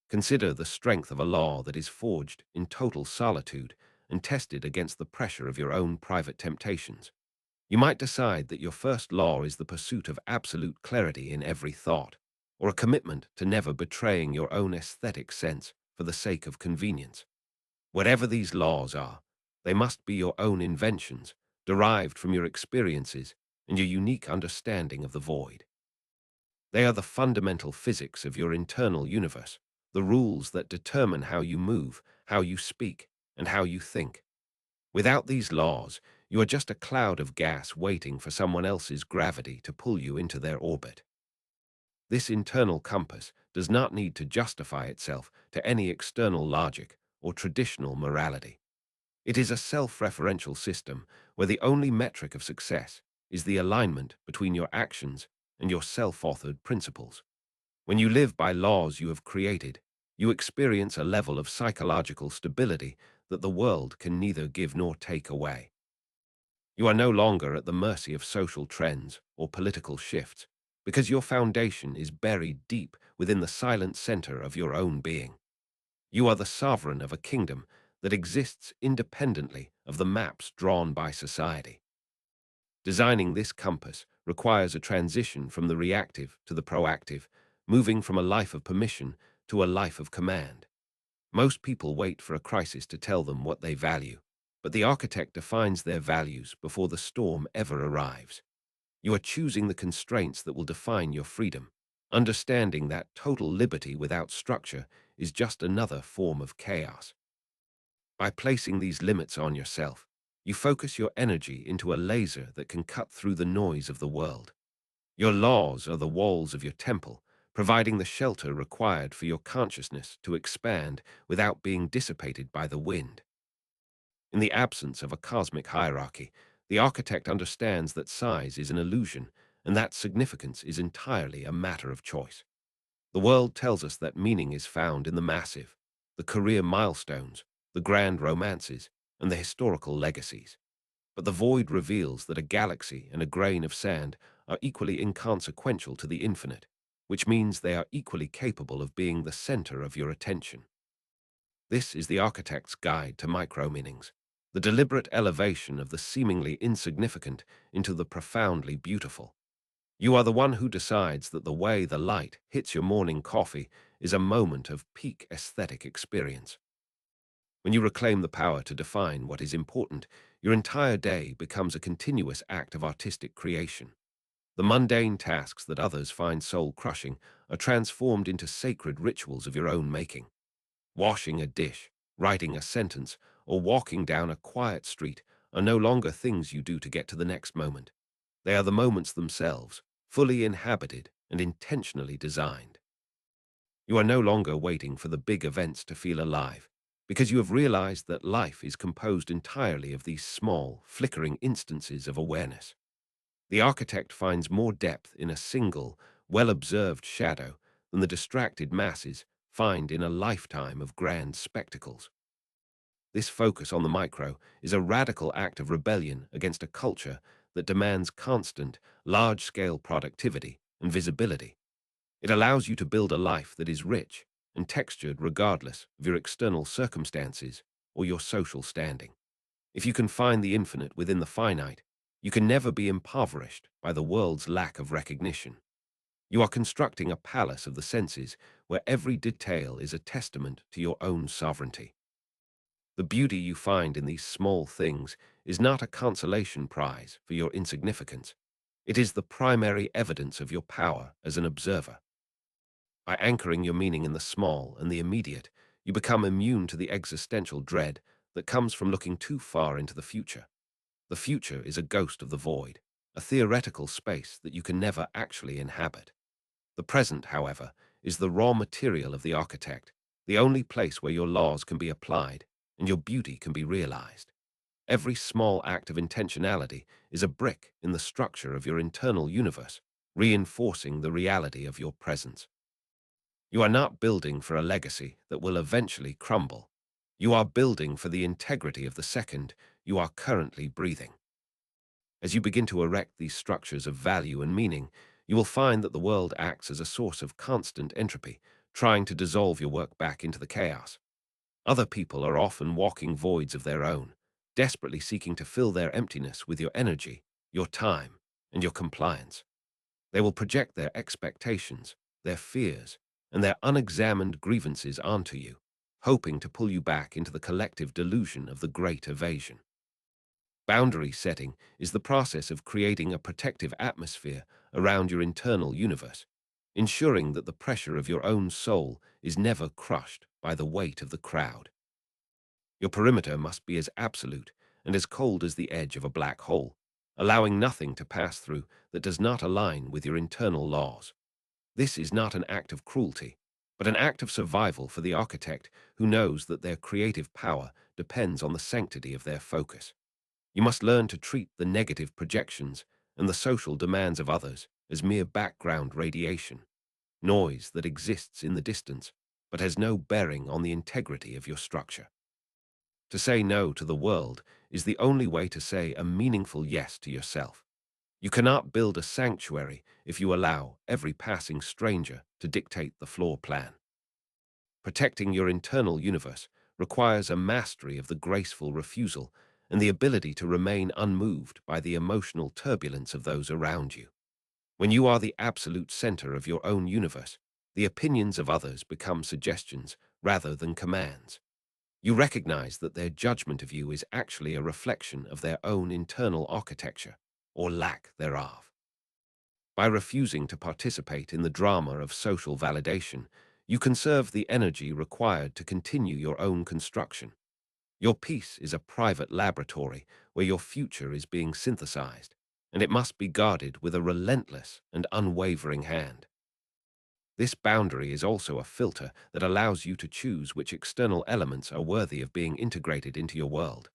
Consider the strength of a law that is forged in total solitude and tested against the pressure of your own private temptations. You might decide that your first law is the pursuit of absolute clarity in every thought, or a commitment to never betraying your own aesthetic sense for the sake of convenience. Whatever these laws are, they must be your own inventions, derived from your experiences and your unique understanding of the void. They are the fundamental physics of your internal universe, the rules that determine how you move, how you speak, and how you think. Without these laws, you are just a cloud of gas waiting for someone else's gravity to pull you into their orbit. This internal compass does not need to justify itself to any external logic or traditional morality. It is a self-referential system where the only metric of success is the alignment between your actions and your self-authored principles. When you live by laws you have created, you experience a level of psychological stability that the world can neither give nor take away. You are no longer at the mercy of social trends or political shifts, because your foundation is buried deep within the silent center of your own being. You are the sovereign of a kingdom that exists independently of the maps drawn by society. Designing this compass requires a transition from the reactive to the proactive, moving from a life of permission to a life of command. Most people wait for a crisis to tell them what they value, but the architect defines their values before the storm ever arrives. You are choosing the constraints that will define your freedom, understanding that total liberty without structure is just another form of chaos. By placing these limits on yourself, you focus your energy into a laser that can cut through the noise of the world. Your laws are the walls of your temple, providing the shelter required for your consciousness to expand without being dissipated by the wind. In the absence of a cosmic hierarchy, the architect understands that size is an illusion and that significance is entirely a matter of choice. The world tells us that meaning is found in the massive, the career milestones, the grand romances, and the historical legacies. But the void reveals that a galaxy and a grain of sand are equally inconsequential to the infinite, which means they are equally capable of being the center of your attention. This is the architect's guide to micro-meanings, the deliberate elevation of the seemingly insignificant into the profoundly beautiful. You are the one who decides that the way the light hits your morning coffee is a moment of peak aesthetic experience. When you reclaim the power to define what is important, your entire day becomes a continuous act of artistic creation. The mundane tasks that others find soul-crushing are transformed into sacred rituals of your own making. Washing a dish, writing a sentence, or walking down a quiet street are no longer things you do to get to the next moment. They are the moments themselves, fully inhabited and intentionally designed. You are no longer waiting for the big events to feel alive, because you have realized that life is composed entirely of these small, flickering instances of awareness. The architect finds more depth in a single, well-observed shadow than the distracted masses find in a lifetime of grand spectacles. This focus on the micro is a radical act of rebellion against a culture that demands constant, large-scale productivity and visibility. It allows you to build a life that is rich and textured regardless of your external circumstances or your social standing. If you can find the infinite within the finite, you can never be impoverished by the world's lack of recognition. You are constructing a palace of the senses where every detail is a testament to your own sovereignty. The beauty you find in these small things is not a consolation prize for your insignificance. It is the primary evidence of your power as an observer. By anchoring your meaning in the small and the immediate, you become immune to the existential dread that comes from looking too far into the future. The future is a ghost of the void, a theoretical space that you can never actually inhabit. The present, however, is the raw material of the architect, the only place where your laws can be applied and your beauty can be realized. Every small act of intentionality is a brick in the structure of your internal universe, reinforcing the reality of your presence. You are not building for a legacy that will eventually crumble. You are building for the integrity of the second you are currently breathing. As you begin to erect these structures of value and meaning, you will find that the world acts as a source of constant entropy, trying to dissolve your work back into the chaos. Other people are often walking voids of their own, desperately seeking to fill their emptiness with your energy, your time, and your compliance. They will project their expectations, their fears, and their unexamined grievances onto you, hoping to pull you back into the collective delusion of the great evasion. Boundary setting is the process of creating a protective atmosphere around your internal universe, ensuring that the pressure of your own soul is never crushed by the weight of the crowd. Your perimeter must be as absolute and as cold as the edge of a black hole, allowing nothing to pass through that does not align with your internal laws. This is not an act of cruelty, but an act of survival for the architect who knows that their creative power depends on the sanctity of their focus. You must learn to treat the negative projections and the social demands of others as mere background radiation, noise that exists in the distance but has no bearing on the integrity of your structure. To say no to the world is the only way to say a meaningful yes to yourself. You cannot build a sanctuary if you allow every passing stranger to dictate the floor plan. Protecting your internal universe requires a mastery of the graceful refusal and the ability to remain unmoved by the emotional turbulence of those around you. When you are the absolute center of your own universe, the opinions of others become suggestions rather than commands. You recognize that their judgment of you is actually a reflection of their own internal architecture, or lack thereof. By refusing to participate in the drama of social validation, you conserve the energy required to continue your own construction. Your peace is a private laboratory where your future is being synthesized, and it must be guarded with a relentless and unwavering hand. This boundary is also a filter that allows you to choose which external elements are worthy of being integrated into your world.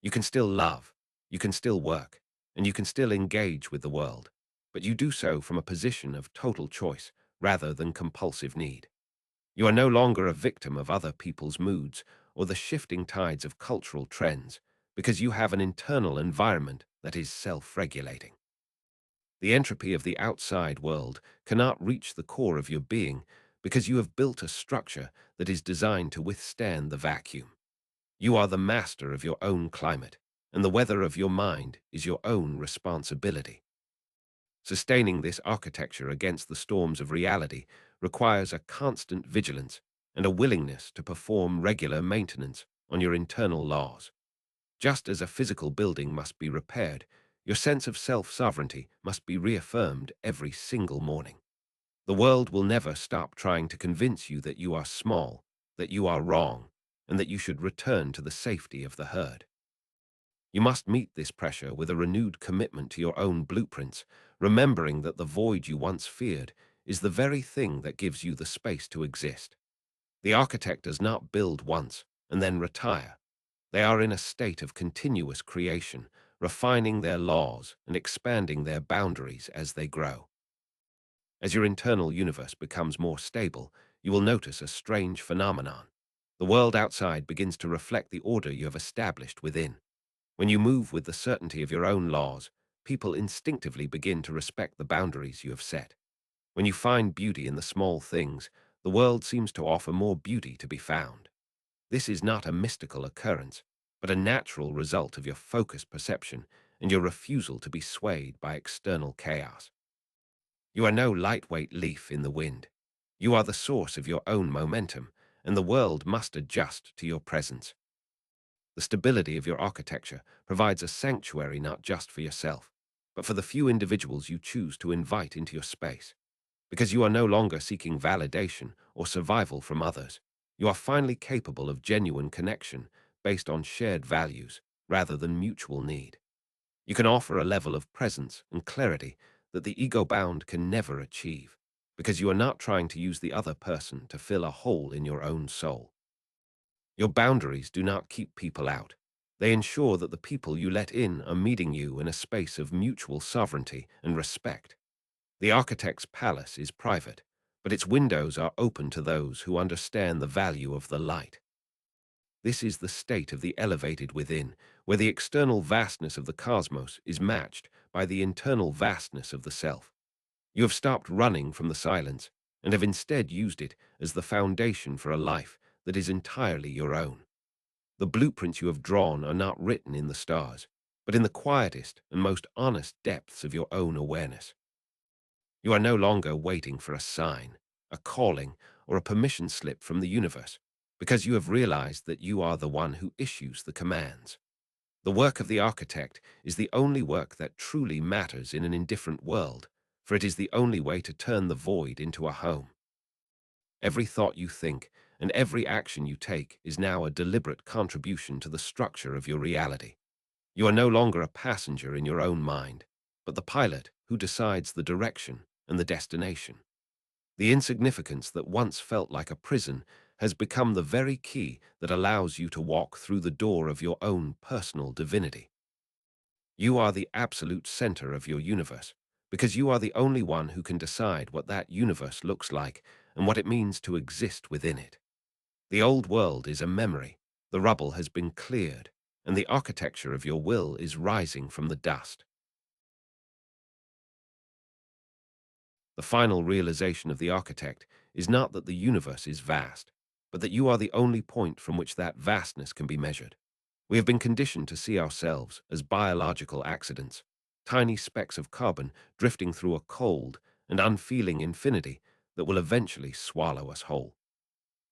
You can still love, you can still work, and you can still engage with the world, but you do so from a position of total choice rather than compulsive need. You are no longer a victim of other people's moods or the shifting tides of cultural trends because you have an internal environment that is self-regulating. The entropy of the outside world cannot reach the core of your being because you have built a structure that is designed to withstand the vacuum. You are the master of your own climate, and the weather of your mind is your own responsibility. Sustaining this architecture against the storms of reality requires a constant vigilance and a willingness to perform regular maintenance on your internal laws. Just as a physical building must be repaired, your sense of self-sovereignty must be reaffirmed every single morning. The world will never stop trying to convince you that you are small, that you are wrong, and that you should return to the safety of the herd. You must meet this pressure with a renewed commitment to your own blueprints, remembering that the void you once feared is the very thing that gives you the space to exist. The architect does not build once and then retire. They are in a state of continuous creation, refining their laws and expanding their boundaries as they grow. As your internal universe becomes more stable, you will notice a strange phenomenon. The world outside begins to reflect the order you have established within. When you move with the certainty of your own laws, people instinctively begin to respect the boundaries you have set. When you find beauty in the small things, the world seems to offer more beauty to be found. This is not a mystical occurrence, but a natural result of your focused perception and your refusal to be swayed by external chaos. You are no lightweight leaf in the wind. You are the source of your own momentum, and the world must adjust to your presence. The stability of your architecture provides a sanctuary not just for yourself, but for the few individuals you choose to invite into your space. Because you are no longer seeking validation or survival from others, you are finally capable of genuine connection based on shared values rather than mutual need. You can offer a level of presence and clarity that the ego-bound can never achieve, because you are not trying to use the other person to fill a hole in your own soul. Your boundaries do not keep people out. They ensure that the people you let in are meeting you in a space of mutual sovereignty and respect. The architect's palace is private, but its windows are open to those who understand the value of the light. This is the state of the elevated within, where the external vastness of the cosmos is matched by the internal vastness of the self. You have stopped running from the silence and have instead used it as the foundation for a life that is entirely your own. The blueprints you have drawn are not written in the stars, but in the quietest and most honest depths of your own awareness. You are no longer waiting for a sign, a calling, or a permission slip from the universe, because you have realized that you are the one who issues the commands. The work of the architect is the only work that truly matters in an indifferent world, for it is the only way to turn the void into a home. Every thought you think and every action you take is now a deliberate contribution to the structure of your reality. You are no longer a passenger in your own mind, but the pilot who decides the direction and the destination. The insignificance that once felt like a prison has become the very key that allows you to walk through the door of your own personal divinity. You are the absolute center of your universe, because you are the only one who can decide what that universe looks like and what it means to exist within it. The old world is a memory, the rubble has been cleared, and the architecture of your will is rising from the dust. The final realization of the architect is not that the universe is vast, but that you are the only point from which that vastness can be measured. We have been conditioned to see ourselves as biological accidents, tiny specks of carbon drifting through a cold and unfeeling infinity that will eventually swallow us whole.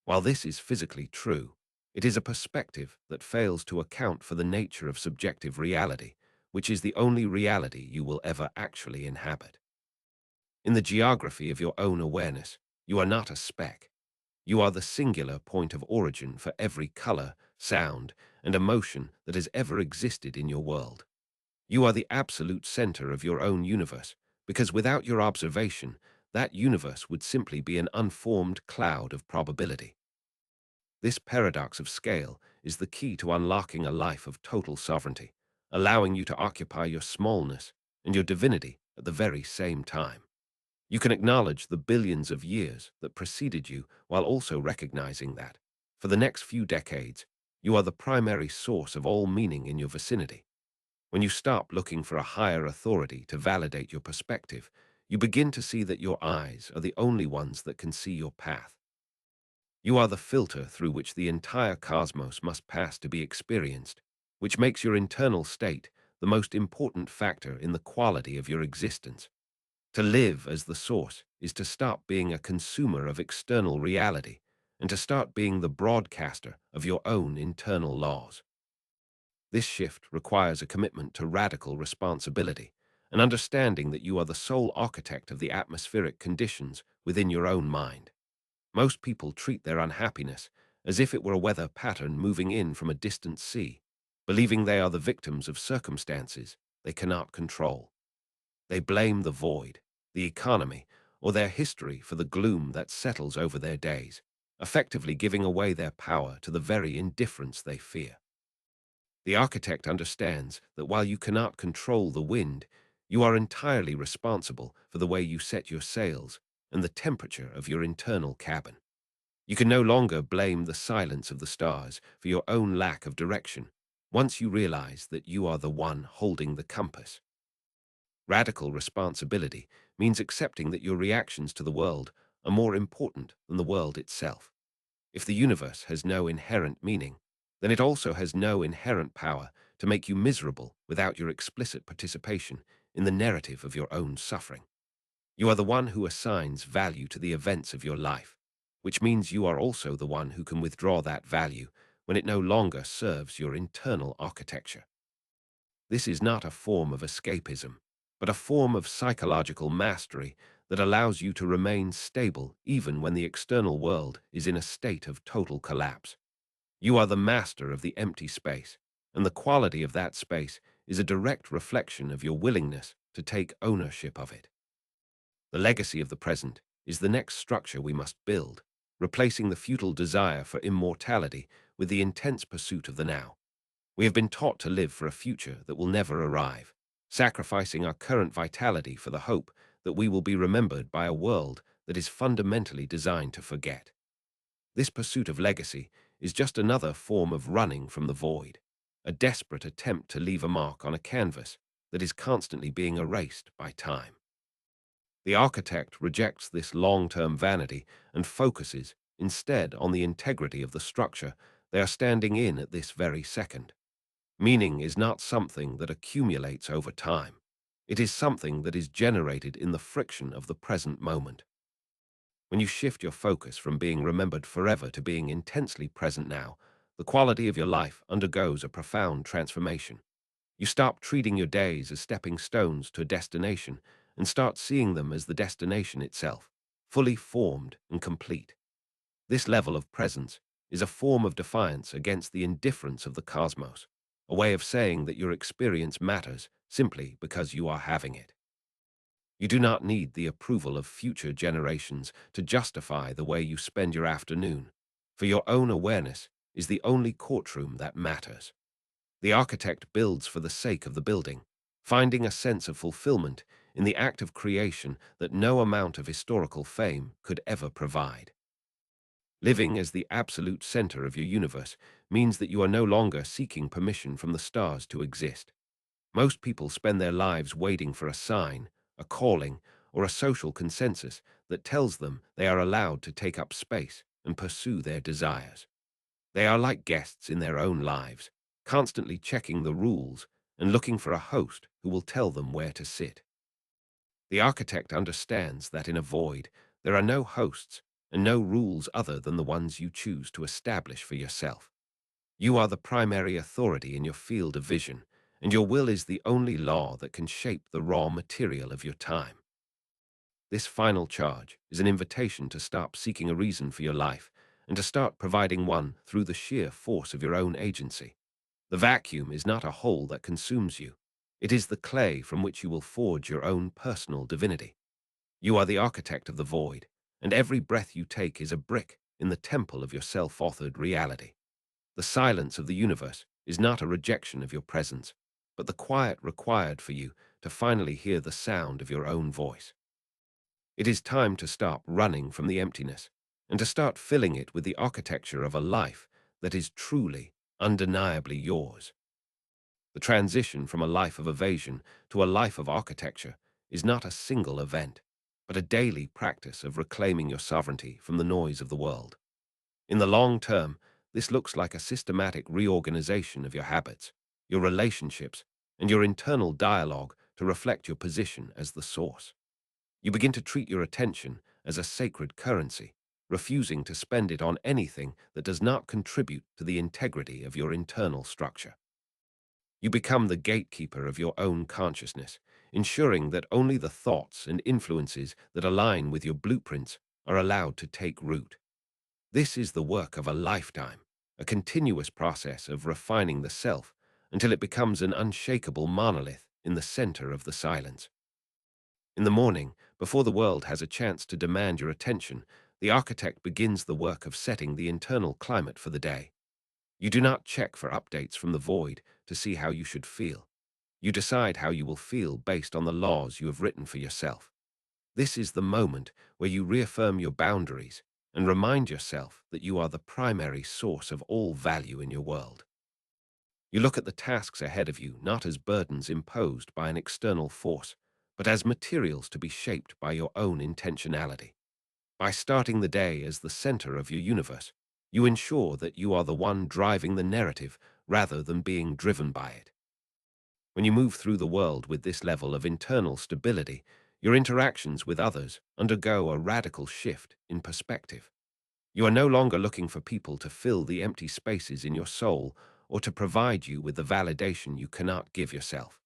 While this is physically true, it is a perspective that fails to account for the nature of subjective reality, which is the only reality you will ever actually inhabit. In the geography of your own awareness, you are not a speck. You are the singular point of origin for every color, sound, and emotion that has ever existed in your world. You are the absolute center of your own universe, because without your observation, that universe would simply be an unformed cloud of probability. This paradox of scale is the key to unlocking a life of total sovereignty, allowing you to occupy your smallness and your divinity at the very same time. You can acknowledge the billions of years that preceded you while also recognizing that, for the next few decades, you are the primary source of all meaning in your vicinity. When you stop looking for a higher authority to validate your perspective, you begin to see that your eyes are the only ones that can see your path. You are the filter through which the entire cosmos must pass to be experienced, which makes your internal state the most important factor in the quality of your existence. To live as the source is to stop being a consumer of external reality and to start being the broadcaster of your own internal laws. This shift requires a commitment to radical responsibility, an understanding that you are the sole architect of the atmospheric conditions within your own mind. Most people treat their unhappiness as if it were a weather pattern moving in from a distant sea, believing they are the victims of circumstances they cannot control. They blame the void, the economy, or their history for the gloom that settles over their days, effectively giving away their power to the very indifference they fear. The architect understands that while you cannot control the wind, you are entirely responsible for the way you set your sails and the temperature of your internal cabin. You can no longer blame the silence of the stars for your own lack of direction once you realize that you are the one holding the compass. Radical responsibility means accepting that your reactions to the world are more important than the world itself. If the universe has no inherent meaning, then it also has no inherent power to make you miserable without your explicit participation in the narrative of your own suffering. You are the one who assigns value to the events of your life, which means you are also the one who can withdraw that value when it no longer serves your internal architecture. This is not a form of escapism, but a form of psychological mastery that allows you to remain stable even when the external world is in a state of total collapse. You are the master of the empty space, and the quality of that space is a direct reflection of your willingness to take ownership of it. The legacy of the present is the next structure we must build, replacing the futile desire for immortality with the intense pursuit of the now. We have been taught to live for a future that will never arrive, sacrificing our current vitality for the hope that we will be remembered by a world that is fundamentally designed to forget. This pursuit of legacy is just another form of running from the void, a desperate attempt to leave a mark on a canvas that is constantly being erased by time. The architect rejects this long-term vanity and focuses instead on the integrity of the structure they are standing in at this very second. Meaning is not something that accumulates over time. It is something that is generated in the friction of the present moment. When you shift your focus from being remembered forever to being intensely present now, the quality of your life undergoes a profound transformation. You stop treating your days as stepping stones to a destination and start seeing them as the destination itself, fully formed and complete. This level of presence is a form of defiance against the indifference of the cosmos, a way of saying that your experience matters simply because you are having it. You do not need the approval of future generations to justify the way you spend your afternoon, for your own awareness is the only courtroom that matters. The architect builds for the sake of the building, finding a sense of fulfillment in the act of creation that no amount of historical fame could ever provide. Living as the absolute center of your universe means that you are no longer seeking permission from the stars to exist. Most people spend their lives waiting for a sign, a calling, or a social consensus that tells them they are allowed to take up space and pursue their desires. They are like guests in their own lives, constantly checking the rules and looking for a host who will tell them where to sit. The architect understands that in a void, there are no hosts and no rules other than the ones you choose to establish for yourself. You are the primary authority in your field of vision, and your will is the only law that can shape the raw material of your time. This final charge is an invitation to stop seeking a reason for your life and to start providing one through the sheer force of your own agency. The vacuum is not a hole that consumes you. It is the clay from which you will forge your own personal divinity. You are the architect of the void, and every breath you take is a brick in the temple of your self-authored reality. The silence of the universe is not a rejection of your presence, but the quiet required for you to finally hear the sound of your own voice. It is time to stop running from the emptiness and to start filling it with the architecture of a life that is truly, undeniably yours. The transition from a life of evasion to a life of architecture is not a single event, but a daily practice of reclaiming your sovereignty from the noise of the world. In the long term, this looks like a systematic reorganization of your habits, your relationships, and your internal dialogue to reflect your position as the source. You begin to treat your attention as a sacred currency, refusing to spend it on anything that does not contribute to the integrity of your internal structure. You become the gatekeeper of your own consciousness, ensuring that only the thoughts and influences that align with your blueprints are allowed to take root. This is the work of a lifetime, a continuous process of refining the self until it becomes an unshakable monolith in the center of the silence. In the morning, before the world has a chance to demand your attention, the architect begins the work of setting the internal climate for the day. You do not check for updates from the void to see how you should feel. You decide how you will feel based on the laws you have written for yourself. This is the moment where you reaffirm your boundaries and remind yourself that you are the primary source of all value in your world. You look at the tasks ahead of you not as burdens imposed by an external force, but as materials to be shaped by your own intentionality. By starting the day as the center of your universe, you ensure that you are the one driving the narrative rather than being driven by it. When you move through the world with this level of internal stability, your interactions with others undergo a radical shift in perspective. You are no longer looking for people to fill the empty spaces in your soul or to provide you with the validation you cannot give yourself.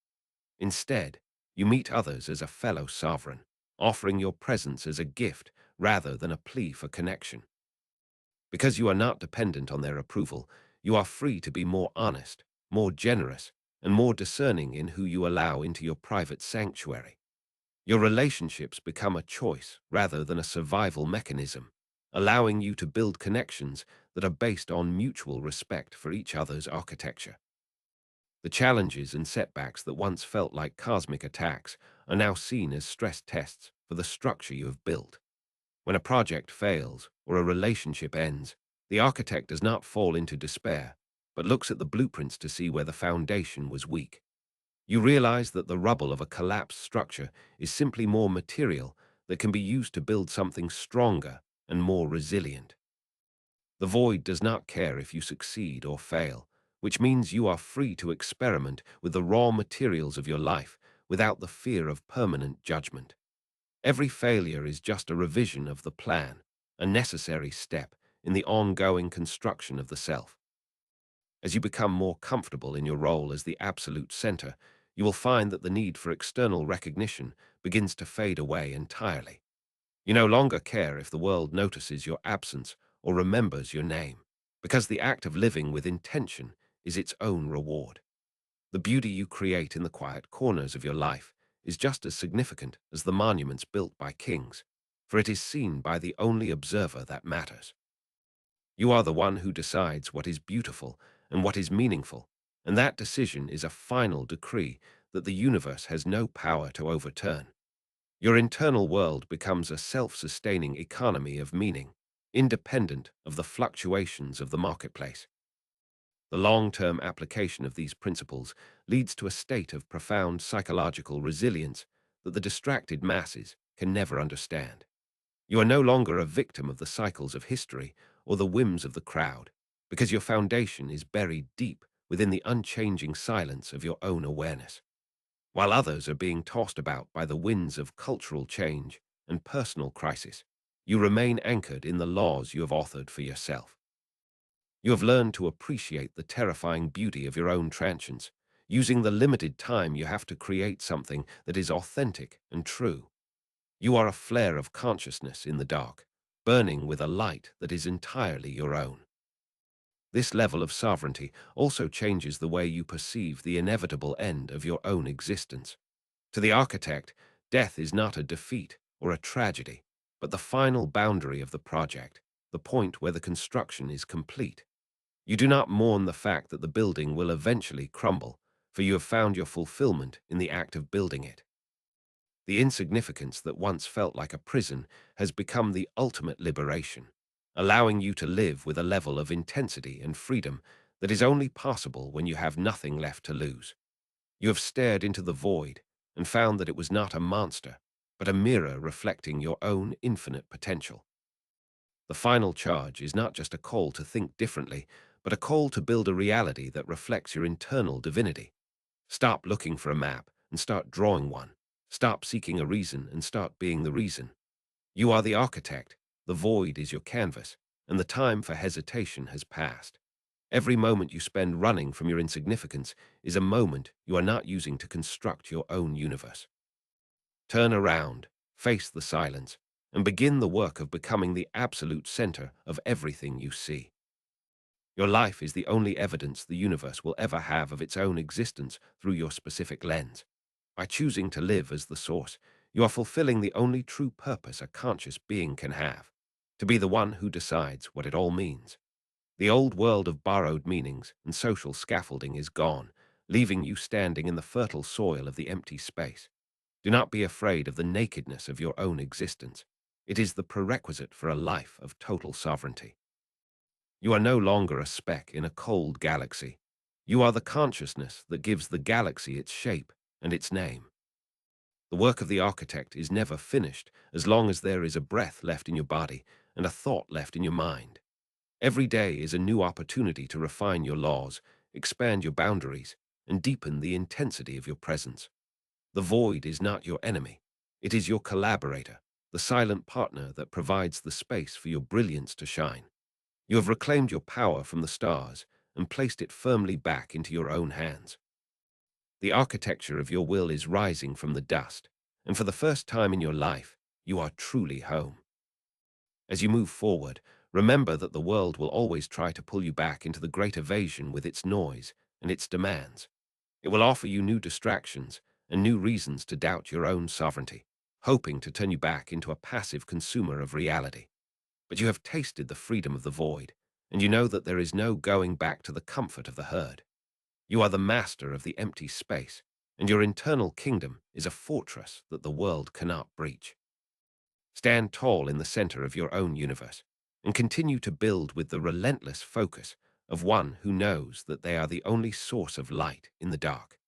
Instead, you meet others as a fellow sovereign, offering your presence as a gift rather than a plea for connection. Because you are not dependent on their approval, you are free to be more honest, more generous, and more discerning in who you allow into your private sanctuary. Your relationships become a choice rather than a survival mechanism, allowing you to build connections that are based on mutual respect for each other's architecture. The challenges and setbacks that once felt like cosmic attacks are now seen as stress tests for the structure you have built. When a project fails or a relationship ends, the architect does not fall into despair, but looks at the blueprints to see where the foundation was weak. You realize that the rubble of a collapsed structure is simply more material that can be used to build something stronger and more resilient. The void does not care if you succeed or fail, which means you are free to experiment with the raw materials of your life without the fear of permanent judgment. Every failure is just a revision of the plan, a necessary step in the ongoing construction of the self. As you become more comfortable in your role as the absolute center, you will find that the need for external recognition begins to fade away entirely. You no longer care if the world notices your absence or remembers your name, because the act of living with intention is its own reward. The beauty you create in the quiet corners of your life is just as significant as the monuments built by kings, for it is seen by the only observer that matters. You are the one who decides what is beautiful and what is meaningful, and that decision is a final decree that the universe has no power to overturn. Your internal world becomes a self-sustaining economy of meaning, independent of the fluctuations of the marketplace. The long-term application of these principles leads to a state of profound psychological resilience that the distracted masses can never understand. You are no longer a victim of the cycles of history or the whims of the crowd, because your foundation is buried deep within the unchanging silence of your own awareness. While others are being tossed about by the winds of cultural change and personal crisis, you remain anchored in the laws you have authored for yourself. You have learned to appreciate the terrifying beauty of your own transience, using the limited time you have to create something that is authentic and true. You are a flare of consciousness in the dark, burning with a light that is entirely your own. This level of sovereignty also changes the way you perceive the inevitable end of your own existence. To the architect, death is not a defeat or a tragedy, but the final boundary of the project, the point where the construction is complete. You do not mourn the fact that the building will eventually crumble, for you have found your fulfillment in the act of building it. The insignificance that once felt like a prison has become the ultimate liberation, allowing you to live with a level of intensity and freedom that is only possible when you have nothing left to lose. You have stared into the void and found that it was not a monster, but a mirror reflecting your own infinite potential. The final charge is not just a call to think differently, but a call to build a reality that reflects your internal divinity. Stop looking for a map and start drawing one. Stop seeking a reason and start being the reason. You are the architect, the void is your canvas, and the time for hesitation has passed. Every moment you spend running from your insignificance is a moment you are not using to construct your own universe. Turn around, face the silence, and begin the work of becoming the absolute center of everything you see. Your life is the only evidence the universe will ever have of its own existence through your specific lens. By choosing to live as the source, you are fulfilling the only true purpose a conscious being can have, to be the one who decides what it all means. The old world of borrowed meanings and social scaffolding is gone, leaving you standing in the fertile soil of the empty space. Do not be afraid of the nakedness of your own existence. It is the prerequisite for a life of total sovereignty. You are no longer a speck in a cold galaxy. You are the consciousness that gives the galaxy its shape and its name. The work of the architect is never finished as long as there is a breath left in your body and a thought left in your mind. Every day is a new opportunity to refine your laws, expand your boundaries, and deepen the intensity of your presence. The void is not your enemy. It is your collaborator, the silent partner that provides the space for your brilliance to shine. You have reclaimed your power from the stars and placed it firmly back into your own hands. The architecture of your will is rising from the dust, and for the first time in your life, you are truly home. As you move forward, remember that the world will always try to pull you back into the great evasion with its noise and its demands. It will offer you new distractions and new reasons to doubt your own sovereignty, hoping to turn you back into a passive consumer of reality. But you have tasted the freedom of the void, and you know that there is no going back to the comfort of the herd. You are the master of the empty space, and your internal kingdom is a fortress that the world cannot breach. Stand tall in the center of your own universe, and continue to build with the relentless focus of one who knows that they are the only source of light in the dark.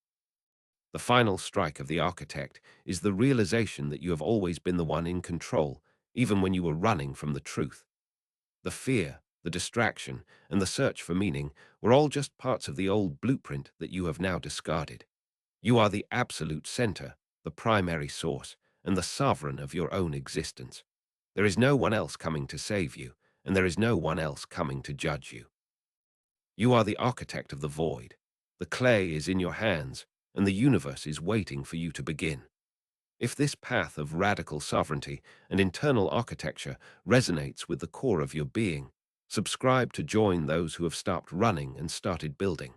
The final strike of the architect is the realization that you have always been the one in control, even when you were running from the truth. The fear, the distraction, and the search for meaning were all just parts of the old blueprint that you have now discarded. You are the absolute center, the primary source, and the sovereign of your own existence. There is no one else coming to save you, and there is no one else coming to judge you. You are the architect of the void. The clay is in your hands, and the universe is waiting for you to begin. If this path of radical sovereignty and internal architecture resonates with the core of your being, subscribe to join those who have stopped running and started building.